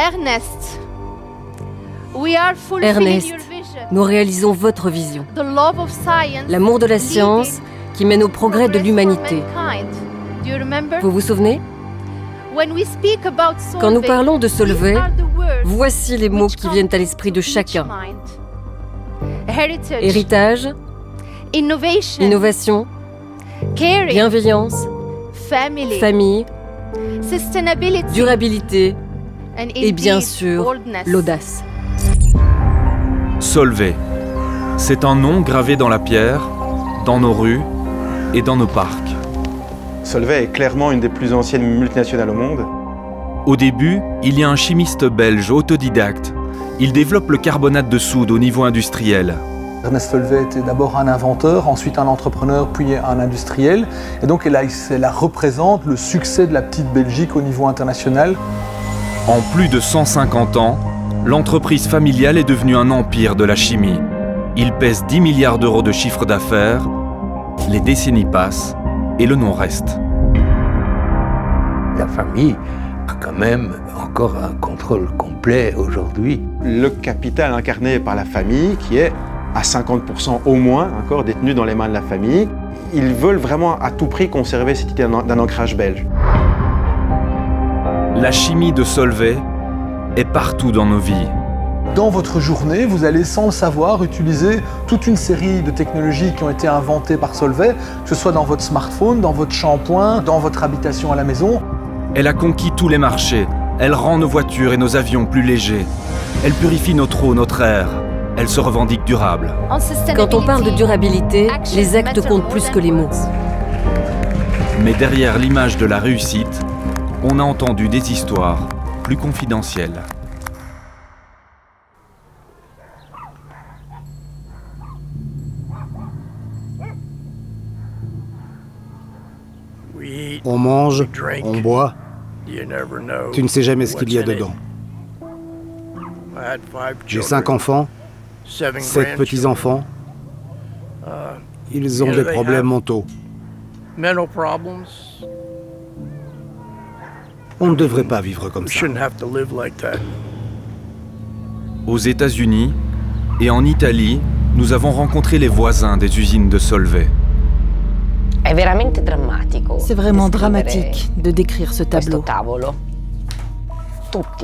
Ernest, nous réalisons votre vision. L'amour de la science qui mène au progrès de l'humanité. Vous vous souvenez? Quand nous parlons de Solvay, voici les mots qui viennent à l'esprit de chacun. Héritage, innovation, bienveillance, famille, durabilité et bien sûr l'audace. Solvay, c'est un nom gravé dans la pierre, dans nos rues et dans nos parcs. Solvay est clairement une des plus anciennes multinationales au monde. Au début, il y a un chimiste belge autodidacte. Il développe le carbonate de soude au niveau industriel. Ernest Solvay était d'abord un inventeur, ensuite un entrepreneur, puis un industriel. Et donc elle représente le succès de la petite Belgique au niveau international. En plus de 150 ans, l'entreprise familiale est devenue un empire de la chimie. Il pèse 10 milliards d'euros de chiffre d'affaires. Les décennies passent et le nom reste. La famille a quand même encore un contrôle complet aujourd'hui. Le capital incarné par la famille qui est à 50% au moins encore détenu dans les mains de la famille. Ils veulent vraiment à tout prix conserver cette idée d'un ancrage belge. La chimie de Solvay est partout dans nos vies. Dans votre journée, vous allez sans le savoir utiliser toute une série de technologies qui ont été inventées par Solvay, que ce soit dans votre smartphone, dans votre shampoing, dans votre habitation à la maison. Elle a conquis tous les marchés. Elle rend nos voitures et nos avions plus légers. Elle purifie notre eau, notre air. Elle se revendique durable. Quand on parle de durabilité, les actes comptent plus que les mots. Mais derrière l'image de la réussite, on a entendu des histoires plus confidentielles. On mange, on boit. Tu ne sais jamais ce qu'il y a dedans. J'ai 5 enfants, 7 petits-enfants. Ils ont des problèmes mentaux. On ne devrait pas vivre comme ça. Aux États-Unis et en Italie, nous avons rencontré les voisins des usines de Solvay. C'est vraiment dramatique de décrire ce tableau.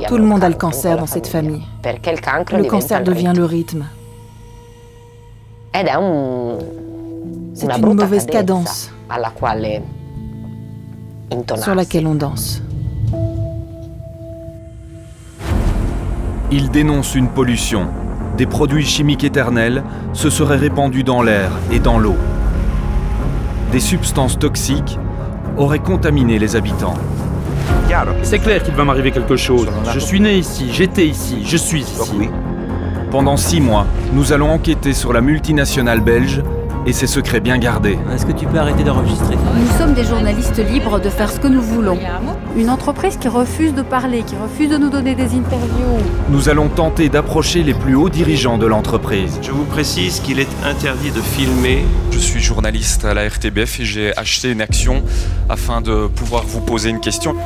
Tout le monde a le cancer dans cette famille. Le cancer devient le rythme. C'est une mauvaise cadence sur laquelle on danse. Ils dénoncent une pollution. Des produits chimiques éternels se seraient répandus dans l'air et dans l'eau. Des substances toxiques auraient contaminé les habitants. C'est clair qu'il va m'arriver quelque chose. Je suis né ici, j'étais ici, je suis ici. Pendant 6 mois, nous allons enquêter sur la multinationale belge et ses secrets bien gardés. Est-ce que tu peux arrêter d'enregistrer? Nous sommes des journalistes libres de faire ce que nous voulons. Une entreprise qui refuse de parler, qui refuse de nous donner des interviews. Nous allons tenter d'approcher les plus hauts dirigeants de l'entreprise. Je vous précise qu'il est interdit de filmer. Je suis journaliste à la RTBF et j'ai acheté une action afin de pouvoir vous poser une question.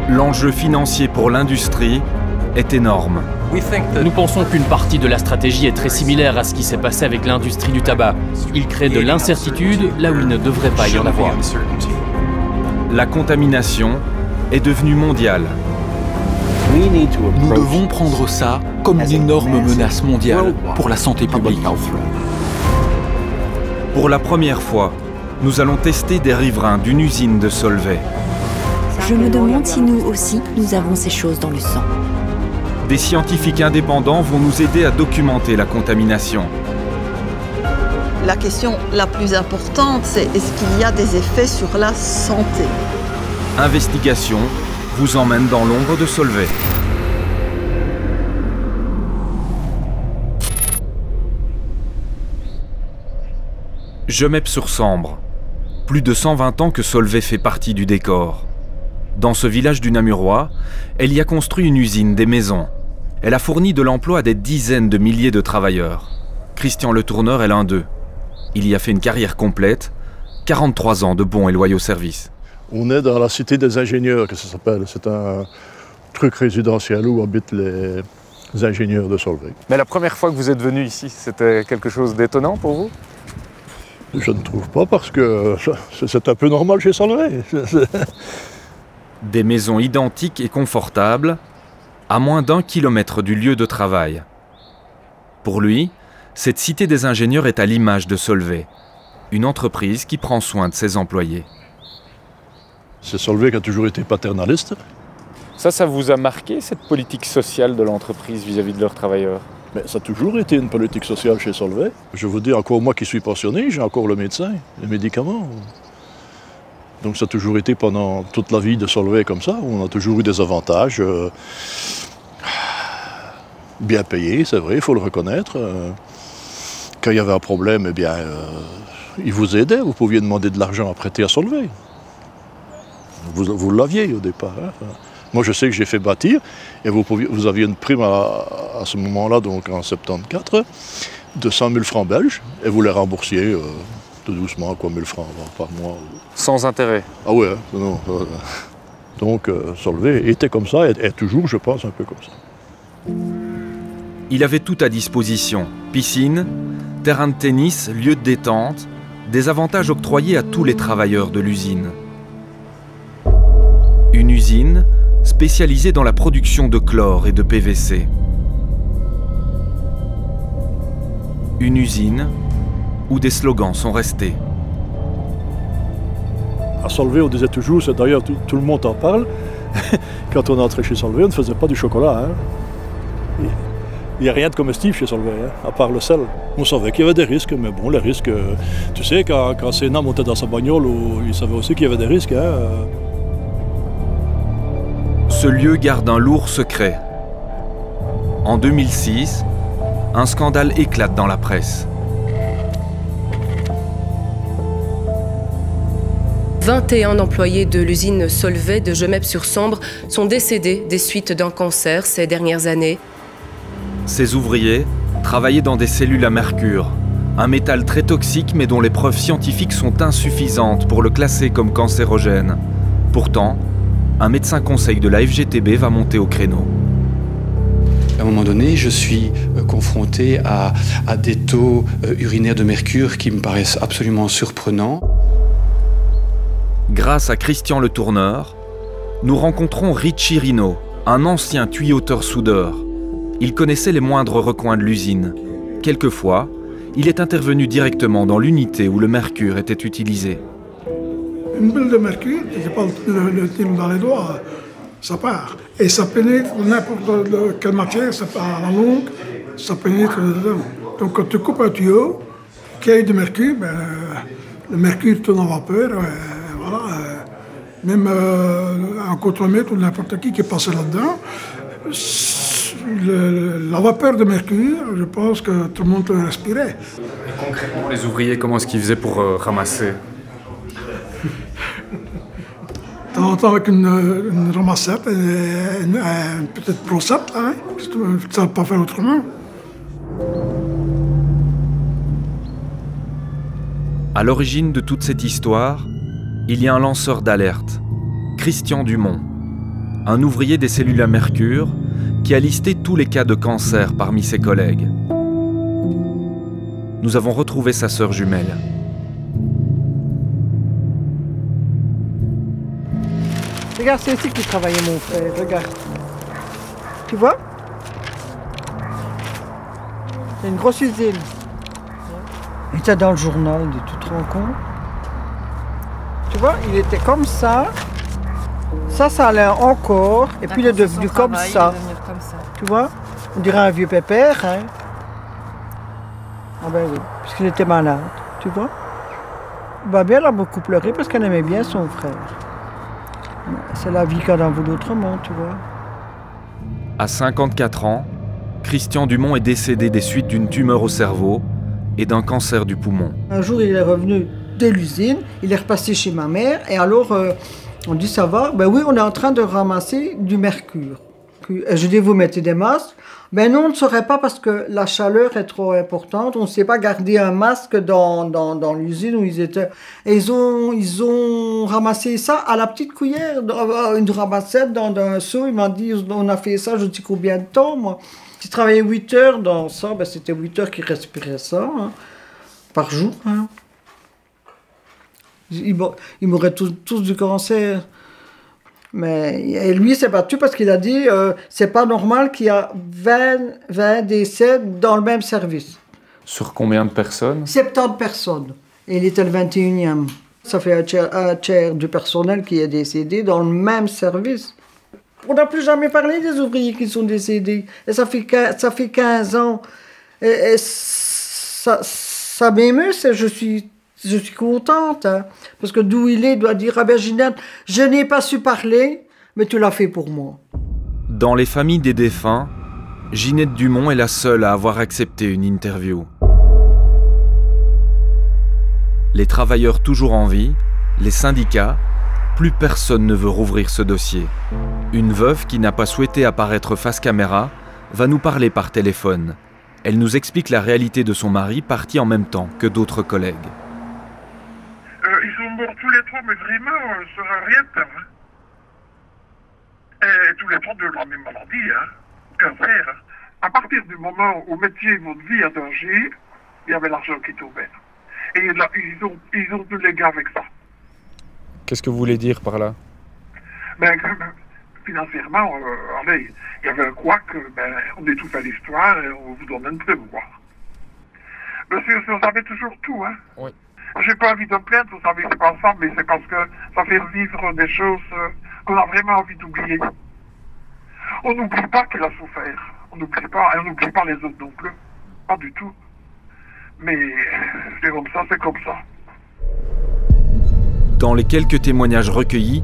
L'enjeu financier pour l'industrie est énorme. Nous pensons qu'une partie de la stratégie est très similaire à ce qui s'est passé avec l'industrie du tabac. Il crée de l'incertitude là où il ne devrait pas y en avoir. La contamination est devenue mondiale. Nous devons prendre ça comme une énorme menace mondiale pour la santé publique. Pour la première fois, nous allons tester des riverains d'une usine de Solvay. Je me demande si nous aussi, nous avons ces choses dans le sang. Des scientifiques indépendants vont nous aider à documenter la contamination. La question la plus importante, c'est est-ce qu'il y a des effets sur la santé? Investigation vous emmène dans l'ombre de Solvay. Gemep-sur-Sambre. Plus de 120 ans que Solvay fait partie du décor. Dans ce village du Namurois, elle y a construit une usine, des maisons. Elle a fourni de l'emploi à des dizaines de milliers de travailleurs. Christian Le Tourneur est l'un d'eux. Il y a fait une carrière complète, 43 ans de bons et loyaux services. On est dans la cité des ingénieurs, que ça s'appelle. C'est truc résidentiel où habitent les ingénieurs de Solvay. Mais la première fois que vous êtes venu ici, c'était quelque chose d'étonnant pour vous? Je ne trouve pas, parce que c'est un peu normal chez Solvay. Des maisons identiques et confortables, à moins d'1 kilomètre du lieu de travail. Pour lui, cette cité des ingénieurs est à l'image de Solvay, une entreprise qui prend soin de ses employés. C'est Solvay qui a toujours été paternaliste. Ça vous a marqué, cette politique sociale de l'entreprise vis-à-vis de leurs travailleurs? Mais ça a toujours été une politique sociale chez Solvay. Je vous dis, encore moi qui suis pensionné, j'ai encore le médecin, les médicaments. Donc ça a toujours été pendant toute la vie de Solvay comme ça. On a toujours eu des avantages bien payés, c'est vrai, il faut le reconnaître. Quand il y avait un problème, eh bien, ils vous aidaient, vous pouviez demander de l'argent à prêter à Solvay. Vous l'aviez au départ. Hein. Moi, je sais que j'ai fait bâtir, et vous aviez une prime à ce moment-là, donc en 74, de 100 000 francs belges, et vous les remboursiez tout doucement, quoi, 1000 francs par mois. Sans intérêt? Ah ouais, non. Donc, Solvay était comme ça, et toujours, je pense, un peu comme ça. Il avait tout à disposition. Piscine, terrain de tennis, lieu de détente, des avantages octroyés à tous les travailleurs de l'usine. Une usine spécialisée dans la production de chlore et de PVC. Une usine où des slogans sont restés. À Solvay, on disait toujours, c'est d'ailleurs tout le monde en parle, quand on entrait chez Solvay, on ne faisait pas du chocolat. Hein. Il n'y a rien de comestible chez Solvay, hein, à part le sel. On savait qu'il y avait des risques, mais bon, les risques... tu sais, quand Sénat montait dans sa bagnole, il savait aussi qu'il y avait des risques. Hein. Ce lieu garde un lourd secret. En 2006, un scandale éclate dans la presse. 21 employés de l'usine Solvay de Gemep-sur-Sambre sont décédés des suites d'un cancer ces dernières années. Ces ouvriers travaillaient dans des cellules à mercure, un métal très toxique mais dont les preuves scientifiques sont insuffisantes pour le classer comme cancérogène. Pourtant, un médecin conseil de la FGTB va monter au créneau. À un moment donné, je suis confronté à des taux urinaires de mercure qui me paraissent absolument surprenants. Grâce à Christian Le Tourneur, nous rencontrons Richie Rino, un ancien tuyauteur-soudeur. Il connaissait les moindres recoins de l'usine. Quelquefois, il est intervenu directement dans l'unité où le mercure était utilisé. Une bulle de mercure, je pas le thème dans les doigts, ça part. Et ça pénètre n'importe quelle matière, ça part à la longue, ça pénètre dedans. Donc quand tu coupes un tuyau qui a du mercure, ben, le mercure tourne en vapeur, voilà. Même un contremaître ou n'importe qui est passé là-dedans, la vapeur de mercure, je pense que tout le monde peut respirer. Et concrètement, les ouvriers, comment est-ce qu'ils faisaient pour ramasser? De temps en temps avec une ramassette, une petite brossette, là, hein, tu ne sais pas faire autrement. À l'origine de toute cette histoire, il y a un lanceur d'alerte, Christian Dumont, un ouvrier des cellules à mercure qui a listé tous les cas de cancer parmi ses collègues. Nous avons retrouvé sa sœur jumelle. Regarde, c'est ici qu'il travaillait mon frère, regarde. Tu vois? C'est une grosse usine. Il était dans le journal, tu te rends compte? Tu vois, il était comme ça. Ça allait encore, et puis il est devenu comme ça. Tu vois? On dirait un vieux pépère, hein? Ah ben oui, puisqu'il était malade, tu vois? Babia, elle a beaucoup pleuré parce qu'elle aimait bien son frère. C'est la vie qu'elle en voulait autrement, tu vois. À 54 ans, Christian Dumont est décédé des suites d'une tumeur au cerveau et d'un cancer du poumon. Un jour, il est revenu de l'usine, il est repassé chez ma mère, et alors on dit ça va? Ben oui, on est en train de ramasser du mercure. mercure. Et je dis, vous mettez des masques? Ben non, on ne saurait pas parce que la chaleur est trop importante. On ne sait pas garder un masque dans l'usine où ils étaient. Et ils ont ramassé ça à la petite cuillère, une ramassette dans un seau. Ils m'ont dit, on a fait ça, je ne sais combien de temps, moi. J'ai travaillé 8 heures dans ça, ben c'était 8 heures qu'ils respiraient ça, hein, par jour. Hein. Ils mourraient tous du cancer. Et lui s'est battu parce qu'il a dit c'est pas normal qu'il y a 20 décès dans le même service. Sur combien de personnes? 70 personnes. Et il était le 21e. Ça fait un tiers du personnel qui est décédé dans le même service. On n'a plus jamais parlé des ouvriers qui sont décédés. Et ça fait 15 ans. Et ça m'émeut, je suis contente, hein, parce que d'où il doit dire « Ah ben Ginette, je n'ai pas su parler, mais tu l'as fait pour moi. » Dans les familles des défunts, Ginette Dumont est la seule à avoir accepté une interview. Les travailleurs toujours en vie, les syndicats, plus personne ne veut rouvrir ce dossier. Une veuve qui n'a pas souhaité apparaître face caméra va nous parler par téléphone. Elle nous explique la réalité de son mari parti en même temps que d'autres collègues. Ils sont morts tous les trois, mais vraiment, sur un rien de temps. Hein. Et tous les trois de la même maladie, hein. Cancer. Hein. À partir du moment où mettiez votre vie en danger, il y avait l'argent qui tombait. Et là, ils ont tous les gars avec ça. Qu'est-ce que vous voulez dire par là? Ben, financièrement, allez, il y avait un couac, on étouffe à l'histoire et on vous donne un prévoir. Monsieur, vous savez toujours tout, hein? Oui. J'ai pas envie de plaindre, vous savez, c'est pas ça, mais c'est parce que ça fait vivre des choses qu'on a vraiment envie d'oublier. On n'oublie pas qu'elle a souffert. On n'oublie pas, et on n'oublie pas les autres non plus. Pas du tout. Mais c'est comme ça, c'est comme ça. Dans les quelques témoignages recueillis,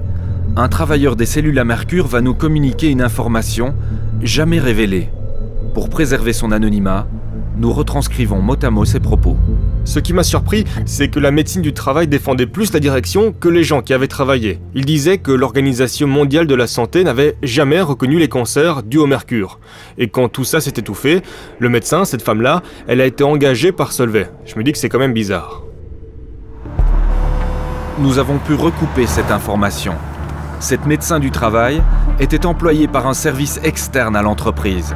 un travailleur des cellules à mercure va nous communiquer une information jamais révélée. Pour préserver son anonymat, nous retranscrivons mot à mot ses propos. Ce qui m'a surpris, c'est que la médecine du travail défendait plus la direction que les gens qui avaient travaillé. Il disait que l'Organisation mondiale de la santé n'avait jamais reconnu les cancers dus au mercure. Et quand tout ça s'est étouffé, le médecin, cette femme-là, elle a été engagée par Solvay. Je me dis que c'est quand même bizarre. Nous avons pu recouper cette information. Cette médecin du travail était employée par un service externe à l'entreprise.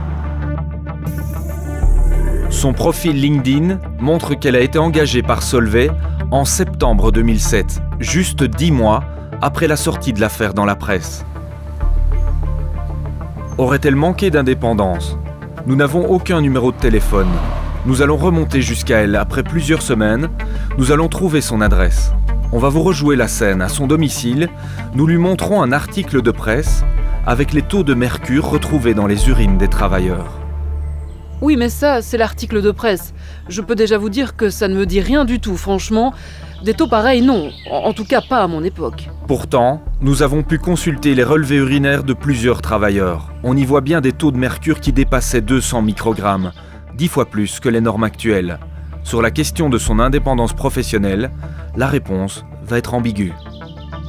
Son profil LinkedIn montre qu'elle a été engagée par Solvay en septembre 2007, juste 10 mois après la sortie de l'affaire dans la presse. Aurait-elle manqué d'indépendance? Nous n'avons aucun numéro de téléphone. Nous allons remonter jusqu'à elle après plusieurs semaines. Nous allons trouver son adresse. On va vous rejouer la scène à son domicile. Nous lui montrons un article de presse avec les taux de mercure retrouvés dans les urines des travailleurs. Oui, mais ça, c'est l'article de presse. Je peux déjà vous dire que ça ne me dit rien du tout, franchement. Des taux pareils, non. En tout cas, pas à mon époque. Pourtant, nous avons pu consulter les relevés urinaires de plusieurs travailleurs. On y voit bien des taux de mercure qui dépassaient 200 microgrammes, 10 fois plus que les normes actuelles. Sur la question de son indépendance professionnelle, la réponse va être ambiguë.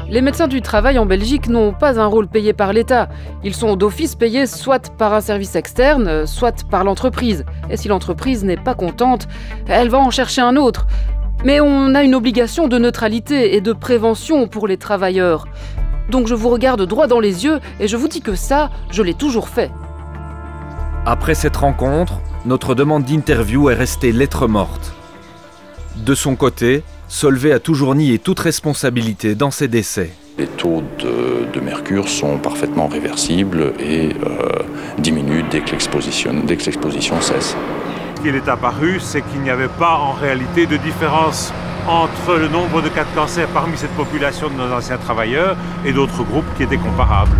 Les médecins du travail en Belgique n'ont pas un rôle payé par l'État. Ils sont d'office payés soit par un service externe, soit par l'entreprise. Et si l'entreprise n'est pas contente, elle va en chercher un autre. Mais on a une obligation de neutralité et de prévention pour les travailleurs. Donc je vous regarde droit dans les yeux et je vous dis que ça, je l'ai toujours fait. Après cette rencontre, notre demande d'interview est restée lettre morte. De son côté, Solvay a toujours nié toute responsabilité dans ces décès. Les taux de mercure sont parfaitement réversibles et diminuent dès que l'exposition cesse. Ce qu'il est apparu, c'est qu'il n'y avait pas en réalité de différence entre le nombre de cas de cancer parmi cette population de nos anciens travailleurs et d'autres groupes qui étaient comparables.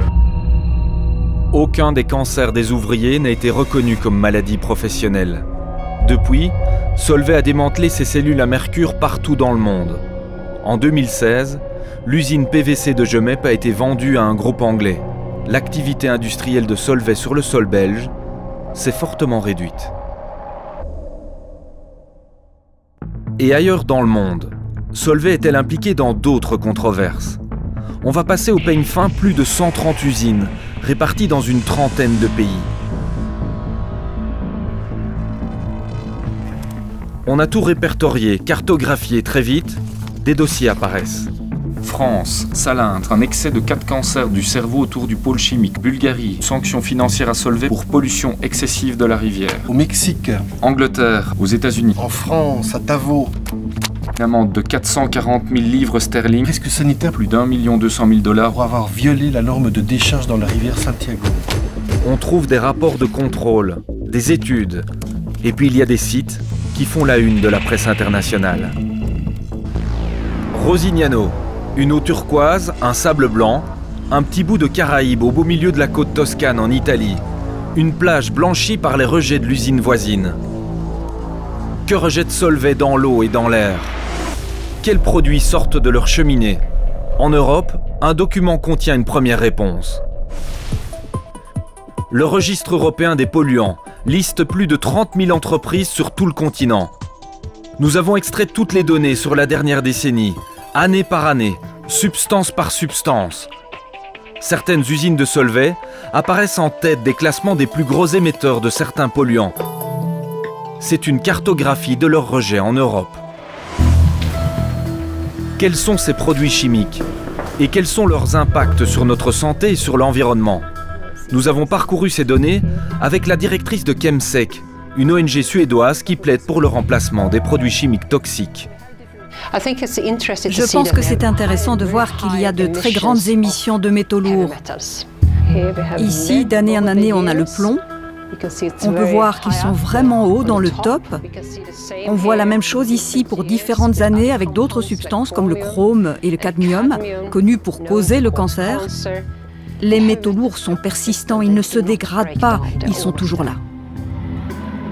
Aucun des cancers des ouvriers n'a été reconnu comme maladie professionnelle. Depuis, Solvay a démantelé ses cellules à mercure partout dans le monde. En 2016, l'usine PVC de Jemep a été vendue à un groupe anglais. L'activité industrielle de Solvay sur le sol belge s'est fortement réduite. Et ailleurs dans le monde, Solvay est-elle impliquée dans d'autres controverses? On va passer au peigne fin plus de 130 usines, répartis dans une trentaine de pays. On a tout répertorié, cartographié très vite, des dossiers apparaissent. France, Salindre, un excès de 4 cancers du cerveau autour du pôle chimique. Bulgarie, sanctions financières à Solvay pour pollution excessive de la rivière. Au Mexique. Angleterre, aux États-Unis. En France, à Davos. Une amende de 440 000 livres sterling. Risque sanitaire. Plus d'1 200 000 $ pour avoir violé la norme de décharge dans la rivière Santiago. On trouve des rapports de contrôle, des études. Et puis il y a des sites qui font la une de la presse internationale. Rosignano. Une eau turquoise, un sable blanc, un petit bout de Caraïbes au beau milieu de la côte toscane en Italie, une plage blanchie par les rejets de l'usine voisine. Que rejette Solvay dans l'eau et dans l'air? Quels produits sortent de leur cheminée? En Europe, un document contient une première réponse. Le registre européen des polluants liste plus de 30 000 entreprises sur tout le continent. Nous avons extrait toutes les données sur la dernière décennie, année par année, substance par substance. Certaines usines de Solvay apparaissent en tête des classements des plus gros émetteurs de certains polluants. C'est une cartographie de leurs rejets en Europe. Quels sont ces produits chimiques? Et quels sont leurs impacts sur notre santé et sur l'environnement? Nous avons parcouru ces données avec la directrice de Chemsec, une ONG suédoise qui plaide pour le remplacement des produits chimiques toxiques. Je pense que c'est intéressant de voir qu'il y a de très grandes émissions de métaux lourds. Ici, d'année en année, on a le plomb. On peut voir qu'ils sont vraiment hauts dans le top. On voit la même chose ici pour différentes années avec d'autres substances comme le chrome et le cadmium, connus pour causer le cancer. Les métaux lourds sont persistants, ils ne se dégradent pas, ils sont toujours là.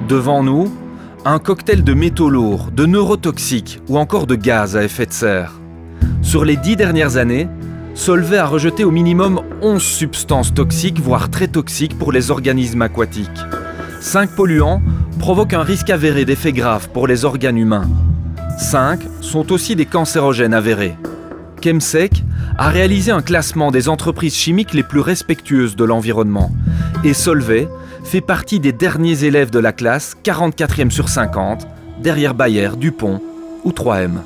Devant nous, un cocktail de métaux lourds, de neurotoxiques ou encore de gaz à effet de serre. Sur les 10 dernières années, Solvay a rejeté au minimum 11 substances toxiques, voire très toxiques pour les organismes aquatiques. 5 polluants provoquent un risque avéré d'effets graves pour les organes humains. 5 sont aussi des cancérogènes avérés. Chemsec a réalisé un classement des entreprises chimiques les plus respectueuses de l'environnement. Et Solvay fait partie des derniers élèves de la classe, 44e sur 50, derrière Bayer, Dupont ou 3M.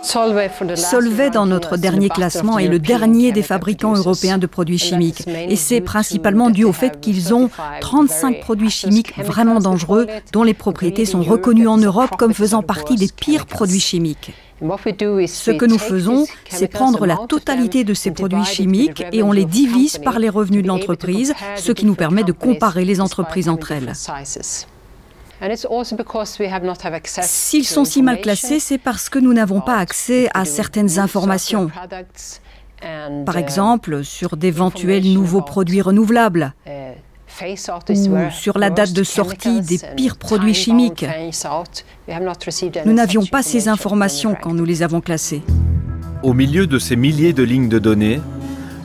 Solvay, dans notre dernier classement, est le dernier des fabricants européens de produits chimiques. Et c'est principalement dû au fait qu'ils ont 35 produits chimiques vraiment dangereux, dont les propriétés sont reconnues en Europe comme faisant partie des pires produits chimiques. Ce que nous faisons, c'est prendre la totalité de ces produits chimiques et on les divise par les revenus de l'entreprise, ce qui nous permet de comparer les entreprises entre elles. S'ils sont si mal classés, c'est parce que nous n'avons pas accès à certaines informations. Par exemple, sur d'éventuels nouveaux produits renouvelables, ou sur la date de sortie des pires produits chimiques. Nous n'avions pas ces informations quand nous les avons classés. Au milieu de ces milliers de lignes de données,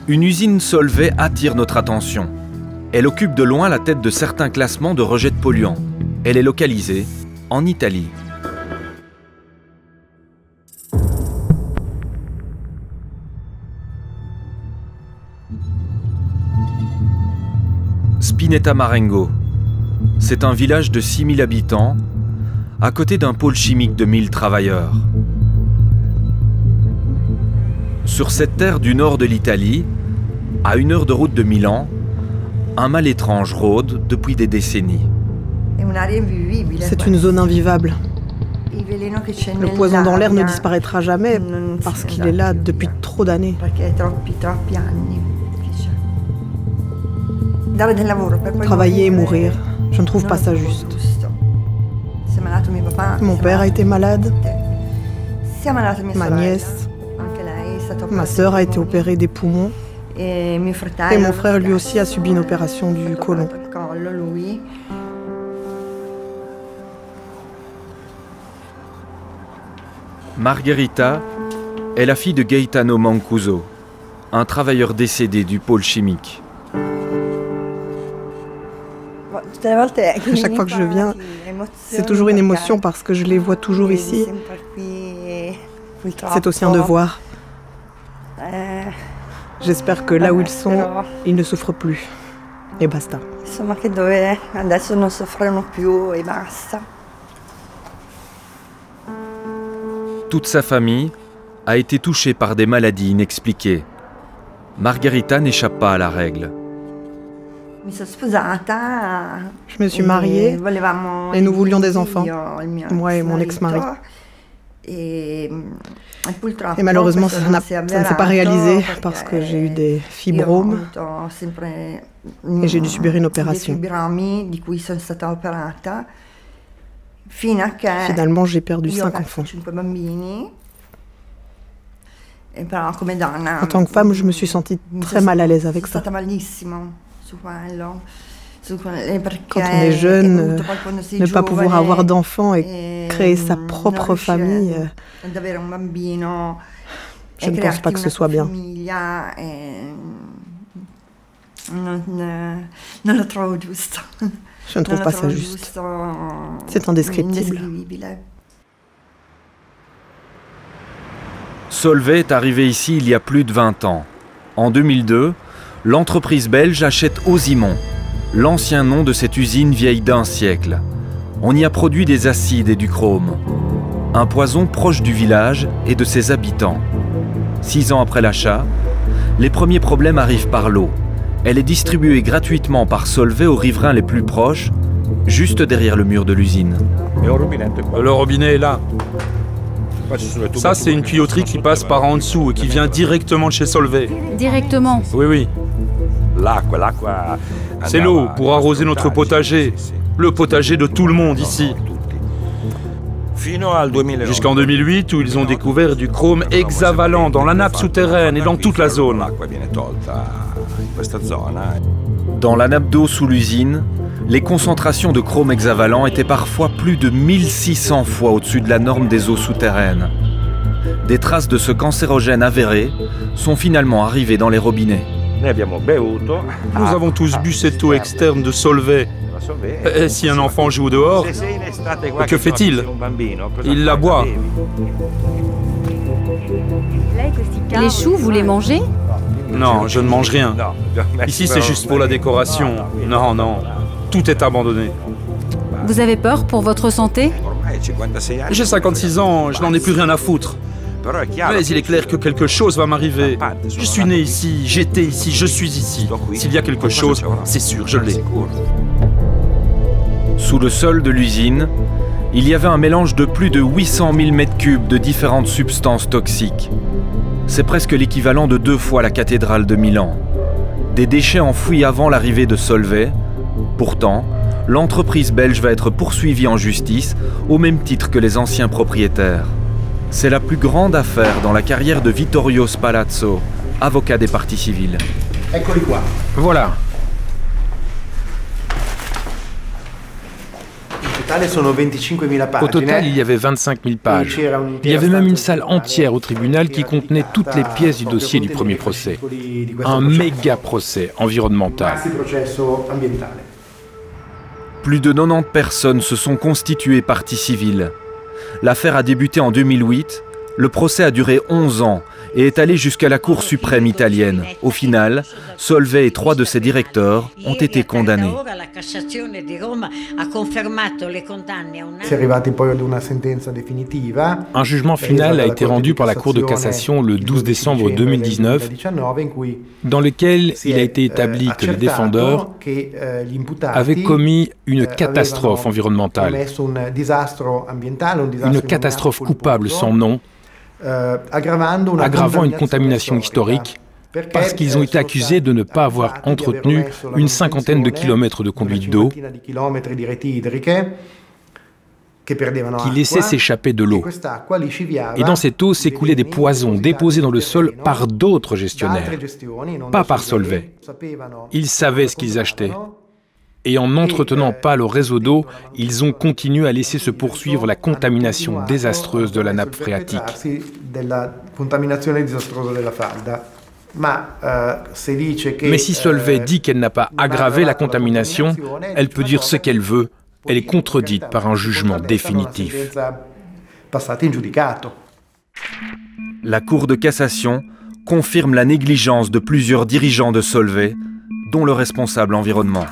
une usine Solvay attire notre attention. Elle occupe de loin la tête de certains classements de rejets de polluants. Elle est localisée en Italie. Spinetta Marengo. C'est un village de 6000 habitants, à côté d'un pôle chimique de 1000 travailleurs. Sur cette terre du nord de l'Italie, à 1 heure de route de Milan, un mal étrange rôde depuis des décennies. C'est une zone invivable. Le poison dans l'air ne disparaîtra jamais parce qu'il est là depuis trop d'années. Travailler et mourir, je ne trouve pas ça juste. Mon père a été malade, ma nièce, ma sœur a été opérée des poumons et mon frère lui aussi a subi une opération du côlon. Margherita est la fille de Gaetano Mancuso, un travailleur décédé du pôle chimique. À chaque fois que je viens, c'est toujours une émotion parce que je les vois toujours ici. C'est aussi un devoir. J'espère que là où ils sont, ils ne souffrent plus. Et basta. Insomma, che dove adesso non soffrono più e basta. Toute sa famille a été touchée par des maladies inexpliquées. Margherita n'échappe pas à la règle. Je me suis mariée et nous voulions des enfants, moi et mon ex-mari. Et malheureusement, ça ne s'est pas réalisé parce que j'ai eu des fibromes et j'ai dû subir une opération. Finalement, j'ai perdu 5 enfants. En tant que femme, je me suis sentie très mal à l'aise avec ça. Quand on est jeune, ne pas pouvoir avoir d'enfants et créer sa propre famille, je ne pense pas que ce soit bien. Je ne trouve pas ça juste. C'est indescriptible. Solvay est arrivé ici il y a plus de 20 ans. En 2002, l'entreprise belge achète Ausimont, l'ancien nom de cette usine vieille d'1 siècle. On y a produit des acides et du chrome. Un poison proche du village et de ses habitants. 6 ans après l'achat, les premiers problèmes arrivent par l'eau. Elle est distribuée gratuitement par Solvay aux riverains les plus proches, juste derrière le mur de l'usine. Le robinet est là. Ça, c'est une tuyauterie qui passe par en dessous et qui vient directement de chez Solvay. Directement? Oui, oui. C'est l'eau pour arroser notre potager. Le potager de tout le monde ici. Jusqu'en 2008, où ils ont découvert du chrome hexavalent dans la nappe souterraine et dans toute la zone. Dans la nappe d'eau sous l'usine, les concentrations de chrome hexavalent étaient parfois plus de 1600 fois au-dessus de la norme des eaux souterraines. Des traces de ce cancérogène avéré sont finalement arrivées dans les robinets. Nous avons tous bu cette eau externe de Solvay. Et si un enfant joue dehors, que fait-il? Il la boit. Les choux, vous les mangez? Non, je ne mange rien. Ici, c'est juste pour la décoration. Non, non, tout est abandonné. Vous avez peur pour votre santé? J'ai 56 ans, je n'en ai plus rien à foutre. Mais il est clair que quelque chose va m'arriver. Je suis né ici, j'étais ici, je suis ici. S'il y a quelque chose, c'est sûr, je l'ai. Sous le sol de l'usine, il y avait un mélange de plus de 800 000 m3 de différentes substances toxiques. C'est presque l'équivalent de 2 fois la cathédrale de Milan. Des déchets enfouis avant l'arrivée de Solvay. Pourtant, l'entreprise belge va être poursuivie en justice au même titre que les anciens propriétaires. C'est la plus grande affaire dans la carrière de Vittorio Spalazzo, avocat des parties civiles. Voilà. Au total, il y avait 25 000 pages. Il y avait même une salle entière au tribunal qui contenait toutes les pièces du dossier du premier procès. Un méga procès environnemental. Plus de 90 personnes se sont constituées partie civile. L'affaire a débuté en 2008, le procès a duré 11 ans et est allé jusqu'à la Cour suprême italienne. Au final, Solvay et 3 de ses directeurs ont été condamnés. Un jugement final a été rendu par la Cour de cassation le 12 décembre 2019, dans lequel il a été établi que le défendeur avait commis une catastrophe environnementale, une catastrophe coupable sans nom, aggravant une contamination historique parce qu'ils ont été accusés de ne pas avoir entretenu une 50aine de kilomètres de conduite d'eau qui laissaient s'échapper de l'eau. Et dans cette eau s'écoulaient des poisons déposés dans le sol par d'autres gestionnaires, pas par Solvay. Ils savaient ce qu'ils achetaient. Et en n'entretenant pas le réseau d'eau, ils ont continué à laisser se poursuivre la contamination désastreuse de la nappe phréatique. Mais si Solvay dit qu'elle n'a pas aggravé la contamination, elle peut dire ce qu'elle veut, elle est contredite par un jugement définitif. La Cour de cassation confirme la négligence de plusieurs dirigeants de Solvay, dont le responsable environnement.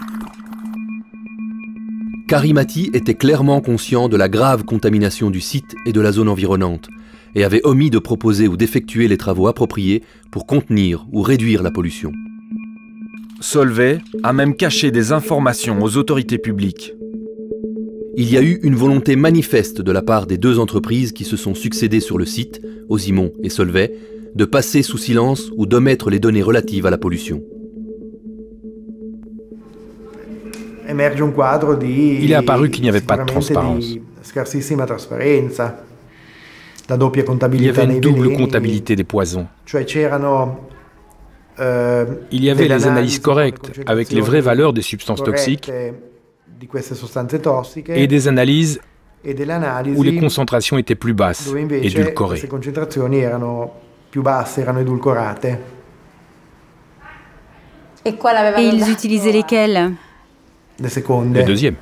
Karimati était clairement conscient de la grave contamination du site et de la zone environnante et avait omis de proposer ou d'effectuer les travaux appropriés pour contenir ou réduire la pollution. Solvay a même caché des informations aux autorités publiques. Il y a eu une volonté manifeste de la part des deux entreprises qui se sont succédées sur le site, Ausimont et Solvay, de passer sous silence ou d'omettre les données relatives à la pollution. Il est apparu qu'il n'y avait pas de transparence. Il y avait une double comptabilité des poisons. Il y avait les analyses correctes, avec les vraies valeurs des substances toxiques, et des analyses où les concentrations étaient plus basses, édulcorées. Et ils utilisaient lesquels? Le deuxième.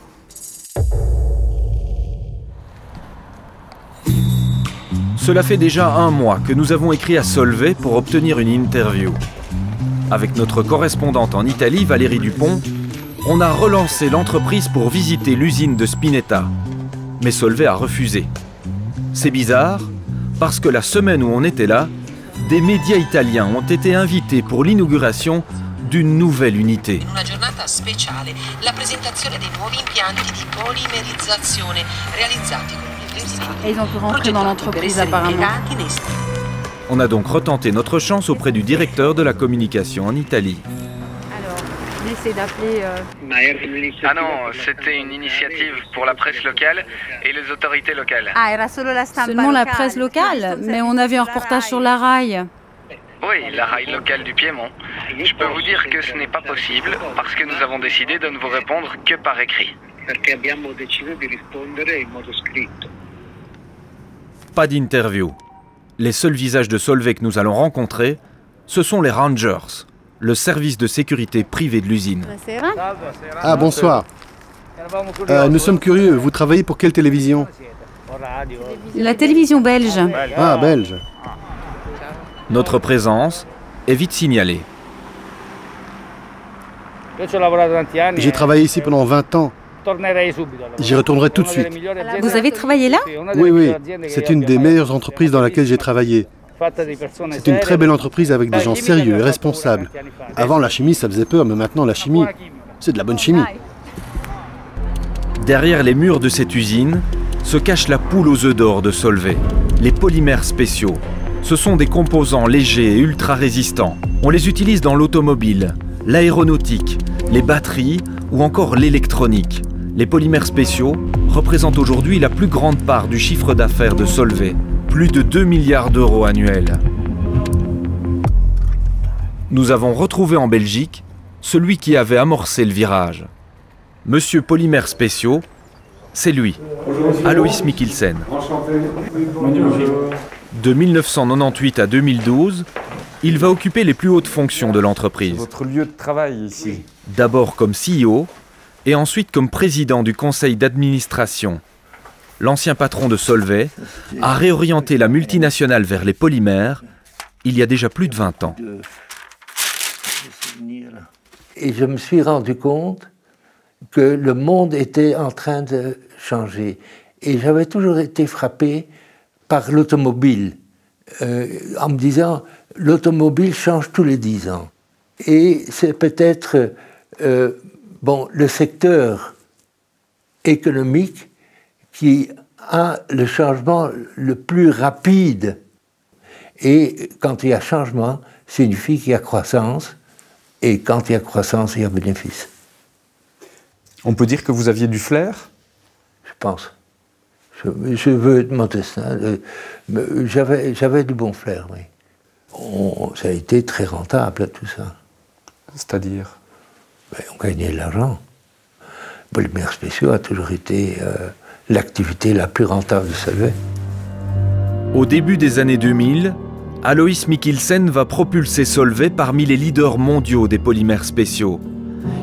Cela fait déjà 1 mois que nous avons écrit à Solvay pour obtenir une interview. Avec notre correspondante en Italie, Valérie Dupont, on a relancé l'entreprise pour visiter l'usine de Spinetta. Mais Solvay a refusé. C'est bizarre, parce que la semaine où on était là, des médias italiens ont été invités pour l'inauguration d'une nouvelle unité. Et ils ont pu rentrer dans l'entreprise apparemment. On a donc retenté notre chance auprès du directeur de la communication en Italie. Alors, on essaie d'appeler... Ah non, c'était une initiative pour la presse locale et les autorités locales. Ah, era solo la stampa seulement la presse locale, mais on a vu un reportage sur la RAI. Oui, la RAI locale du Piémont. Je peux vous dire que ce n'est pas possible parce que nous avons décidé de ne vous répondre que par écrit. Pas d'interview. Les seuls visages de Solvay que nous allons rencontrer, ce sont les Rangers, le service de sécurité privé de l'usine. Ah, bonsoir. Nous sommes curieux, vous travaillez pour quelle télévision? La télévision belge. Ah, belge. Notre présence est vite signalée. J'ai travaillé ici pendant 20 ans. J'y retournerai tout de suite. Vous avez travaillé là? Oui, oui. C'est une des meilleures entreprises dans laquelle j'ai travaillé. C'est une très belle entreprise avec des gens sérieux et responsables. Avant, la chimie, ça faisait peur, mais maintenant, la chimie, c'est de la bonne chimie. Derrière les murs de cette usine se cache la poule aux œufs d'or de Solvay, les polymères spéciaux. Ce sont des composants légers et ultra résistants. On les utilise dans l'automobile, l'aéronautique, les batteries ou encore l'électronique. Les polymères spéciaux représentent aujourd'hui la plus grande part du chiffre d'affaires de Solvay, plus de 2 milliards d'euros annuels. Nous avons retrouvé en Belgique celui qui avait amorcé le virage. Monsieur Polymères Spéciaux, c'est lui, Alois Mikkelsen. De 1998 à 2012, il va occuper les plus hautes fonctions de l'entreprise. Votre lieu de travail ici. D'abord comme CEO et ensuite comme président du conseil d'administration. L'ancien patron de Solvay a réorienté la multinationale vers les polymères il y a déjà plus de 20 ans. Et je me suis rendu compte que le monde était en train de changer. Et j'avais toujours été frappé par l'automobile, en me disant l'automobile change tous les 10 ans. Et c'est peut-être le secteur économique qui a le changement le plus rapide. Et quand il y a changement, signifie qu'il y a croissance. Et quand il y a croissance, il y a bénéfice. On peut dire que vous aviez du flair? Je pense. Je veux être modeste. J'avais du bon flair, oui. Ça a été très rentable, tout ça. C'est-à-dire? On gagnait de l'argent. Polymères Spéciaux a toujours été l'activité la plus rentable de Solvay. Au début des années 2000, Alois Mikkelsen va propulser Solvay parmi les leaders mondiaux des polymères spéciaux.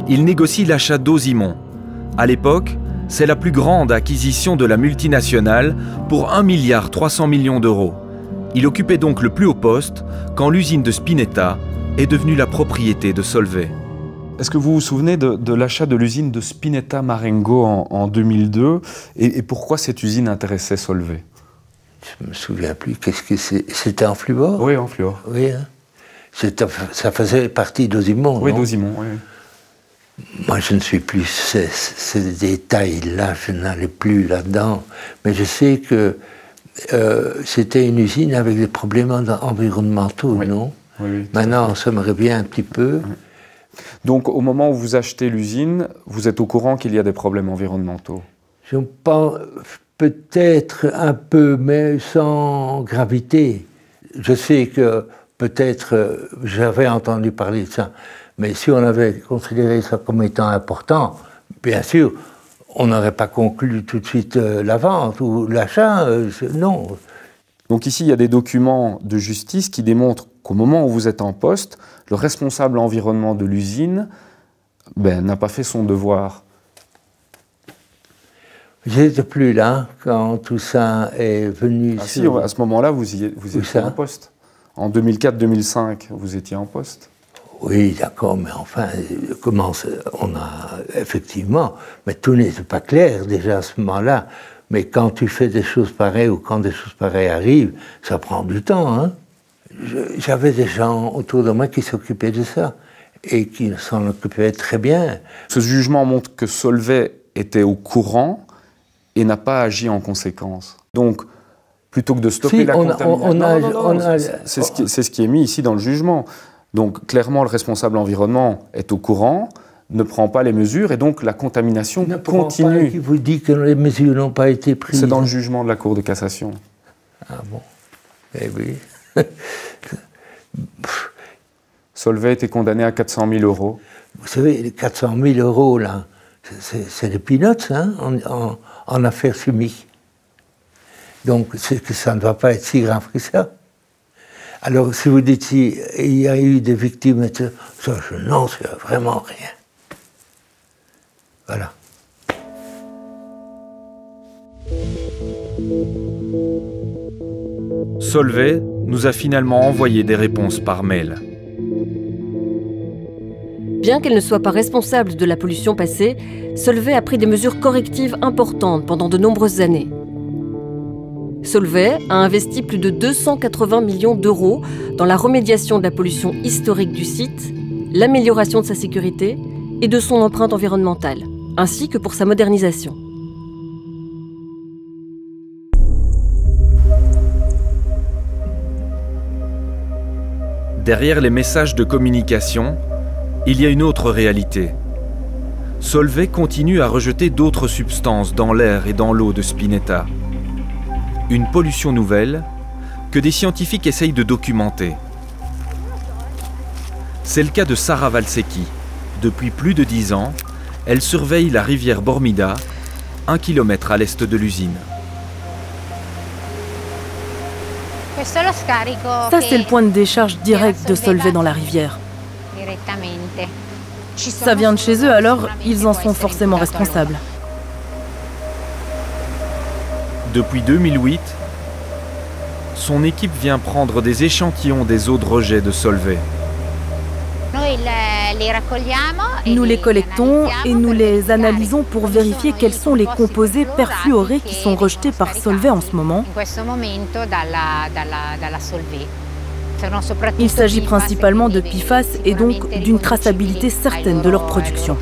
Il négocie l'achat d'Ausimont. À l'époque, c'est la plus grande acquisition de la multinationale pour 1,3 milliard d'euros. Il occupait donc le plus haut poste quand l'usine de Spinetta est devenue la propriété de Solvay. Est-ce que vous vous souvenez de l'achat de l'usine de Spinetta Marengo en 2002 et pourquoi cette usine intéressait Solvay? Je ne me souviens plus. Qu'est-ce que c'était en fluor? Oui, en fluor. Oui, hein. Ça faisait partie d'Ausimont, oui, non? d'Ausimont, oui. Moi, je ne suis plus ces détails-là, je n'allais plus là-dedans. Mais je sais que c'était une usine avec des problèmes environnementaux, oui. Non? Oui, oui. Maintenant, on s'aimerait bien un petit peu. Oui. Donc, au moment où vous achetez l'usine, vous êtes au courant qu'il y a des problèmes environnementaux? Je pense peut-être un peu, mais sans gravité. Je sais que peut-être j'avais entendu parler de ça. Mais si on avait considéré ça comme étant important, bien sûr, on n'aurait pas conclu tout de suite la vente ou l'achat, non. Donc ici, il y a des documents de justice qui démontrent qu'au moment où vous êtes en poste, le responsable environnement de l'usine n'a pas fait son devoir. J'étais plus là quand tout ça est venu. Ah si, à ce moment-là, vous étiez en poste. En 2004-2005, vous étiez en poste. Oui, d'accord, mais enfin, on a effectivement, mais tout n'était pas clair déjà à ce moment-là. Mais quand tu fais des choses pareilles ou quand des choses pareilles arrivent, ça prend du temps. Hein. J'avais des gens autour de moi qui s'occupaient de ça et qui s'en occupaient très bien. Ce jugement montre que Solvay était au courant et n'a pas agi en conséquence. Donc, plutôt que de stopper la contamination, c'est ce qui est mis ici dans le jugement. Donc, clairement, le responsable environnement est au courant, ne prend pas les mesures, et donc la contamination continue. Qui vous dit que les mesures n'ont pas été prises? C'est dans le jugement de la Cour de cassation. Ah bon? Eh oui. Solvay a été condamné à 400 000 €. Vous savez, les 400 000 €, là, c'est des peanuts, hein, en affaires chimiques. Donc, c'est que ça ne va pas être si grave que ça. Alors, si vous dites il y a eu des victimes, ça, non, c'est vraiment rien. Voilà. Solvay nous a finalement envoyé des réponses par mail. Bien qu'elle ne soit pas responsable de la pollution passée, Solvay a pris des mesures correctives importantes pendant de nombreuses années. Solvay a investi plus de 280 millions d'euros dans la remédiation de la pollution historique du site, l'amélioration de sa sécurité et de son empreinte environnementale, ainsi que pour sa modernisation. Derrière les messages de communication, il y a une autre réalité. Solvay continue à rejeter d'autres substances dans l'air et dans l'eau de Spinetta. Une pollution nouvelle que des scientifiques essayent de documenter. C'est le cas de Sara Valsecchi. Depuis plus de 10 ans, elle surveille la rivière Bormida, 1 kilomètre à l'est de l'usine. Ça, c'est le point de décharge direct de Solvay dans la rivière. Ça vient de chez eux, alors ils en sont forcément responsables. Depuis 2008, son équipe vient prendre des échantillons des eaux de rejet de Solvay. Nous les collectons et nous les analysons pour vérifier quels sont les composés perfluorés qui sont rejetés par Solvay en ce moment. Il s'agit principalement de PFAS et donc d'une traçabilité certaine de leur production.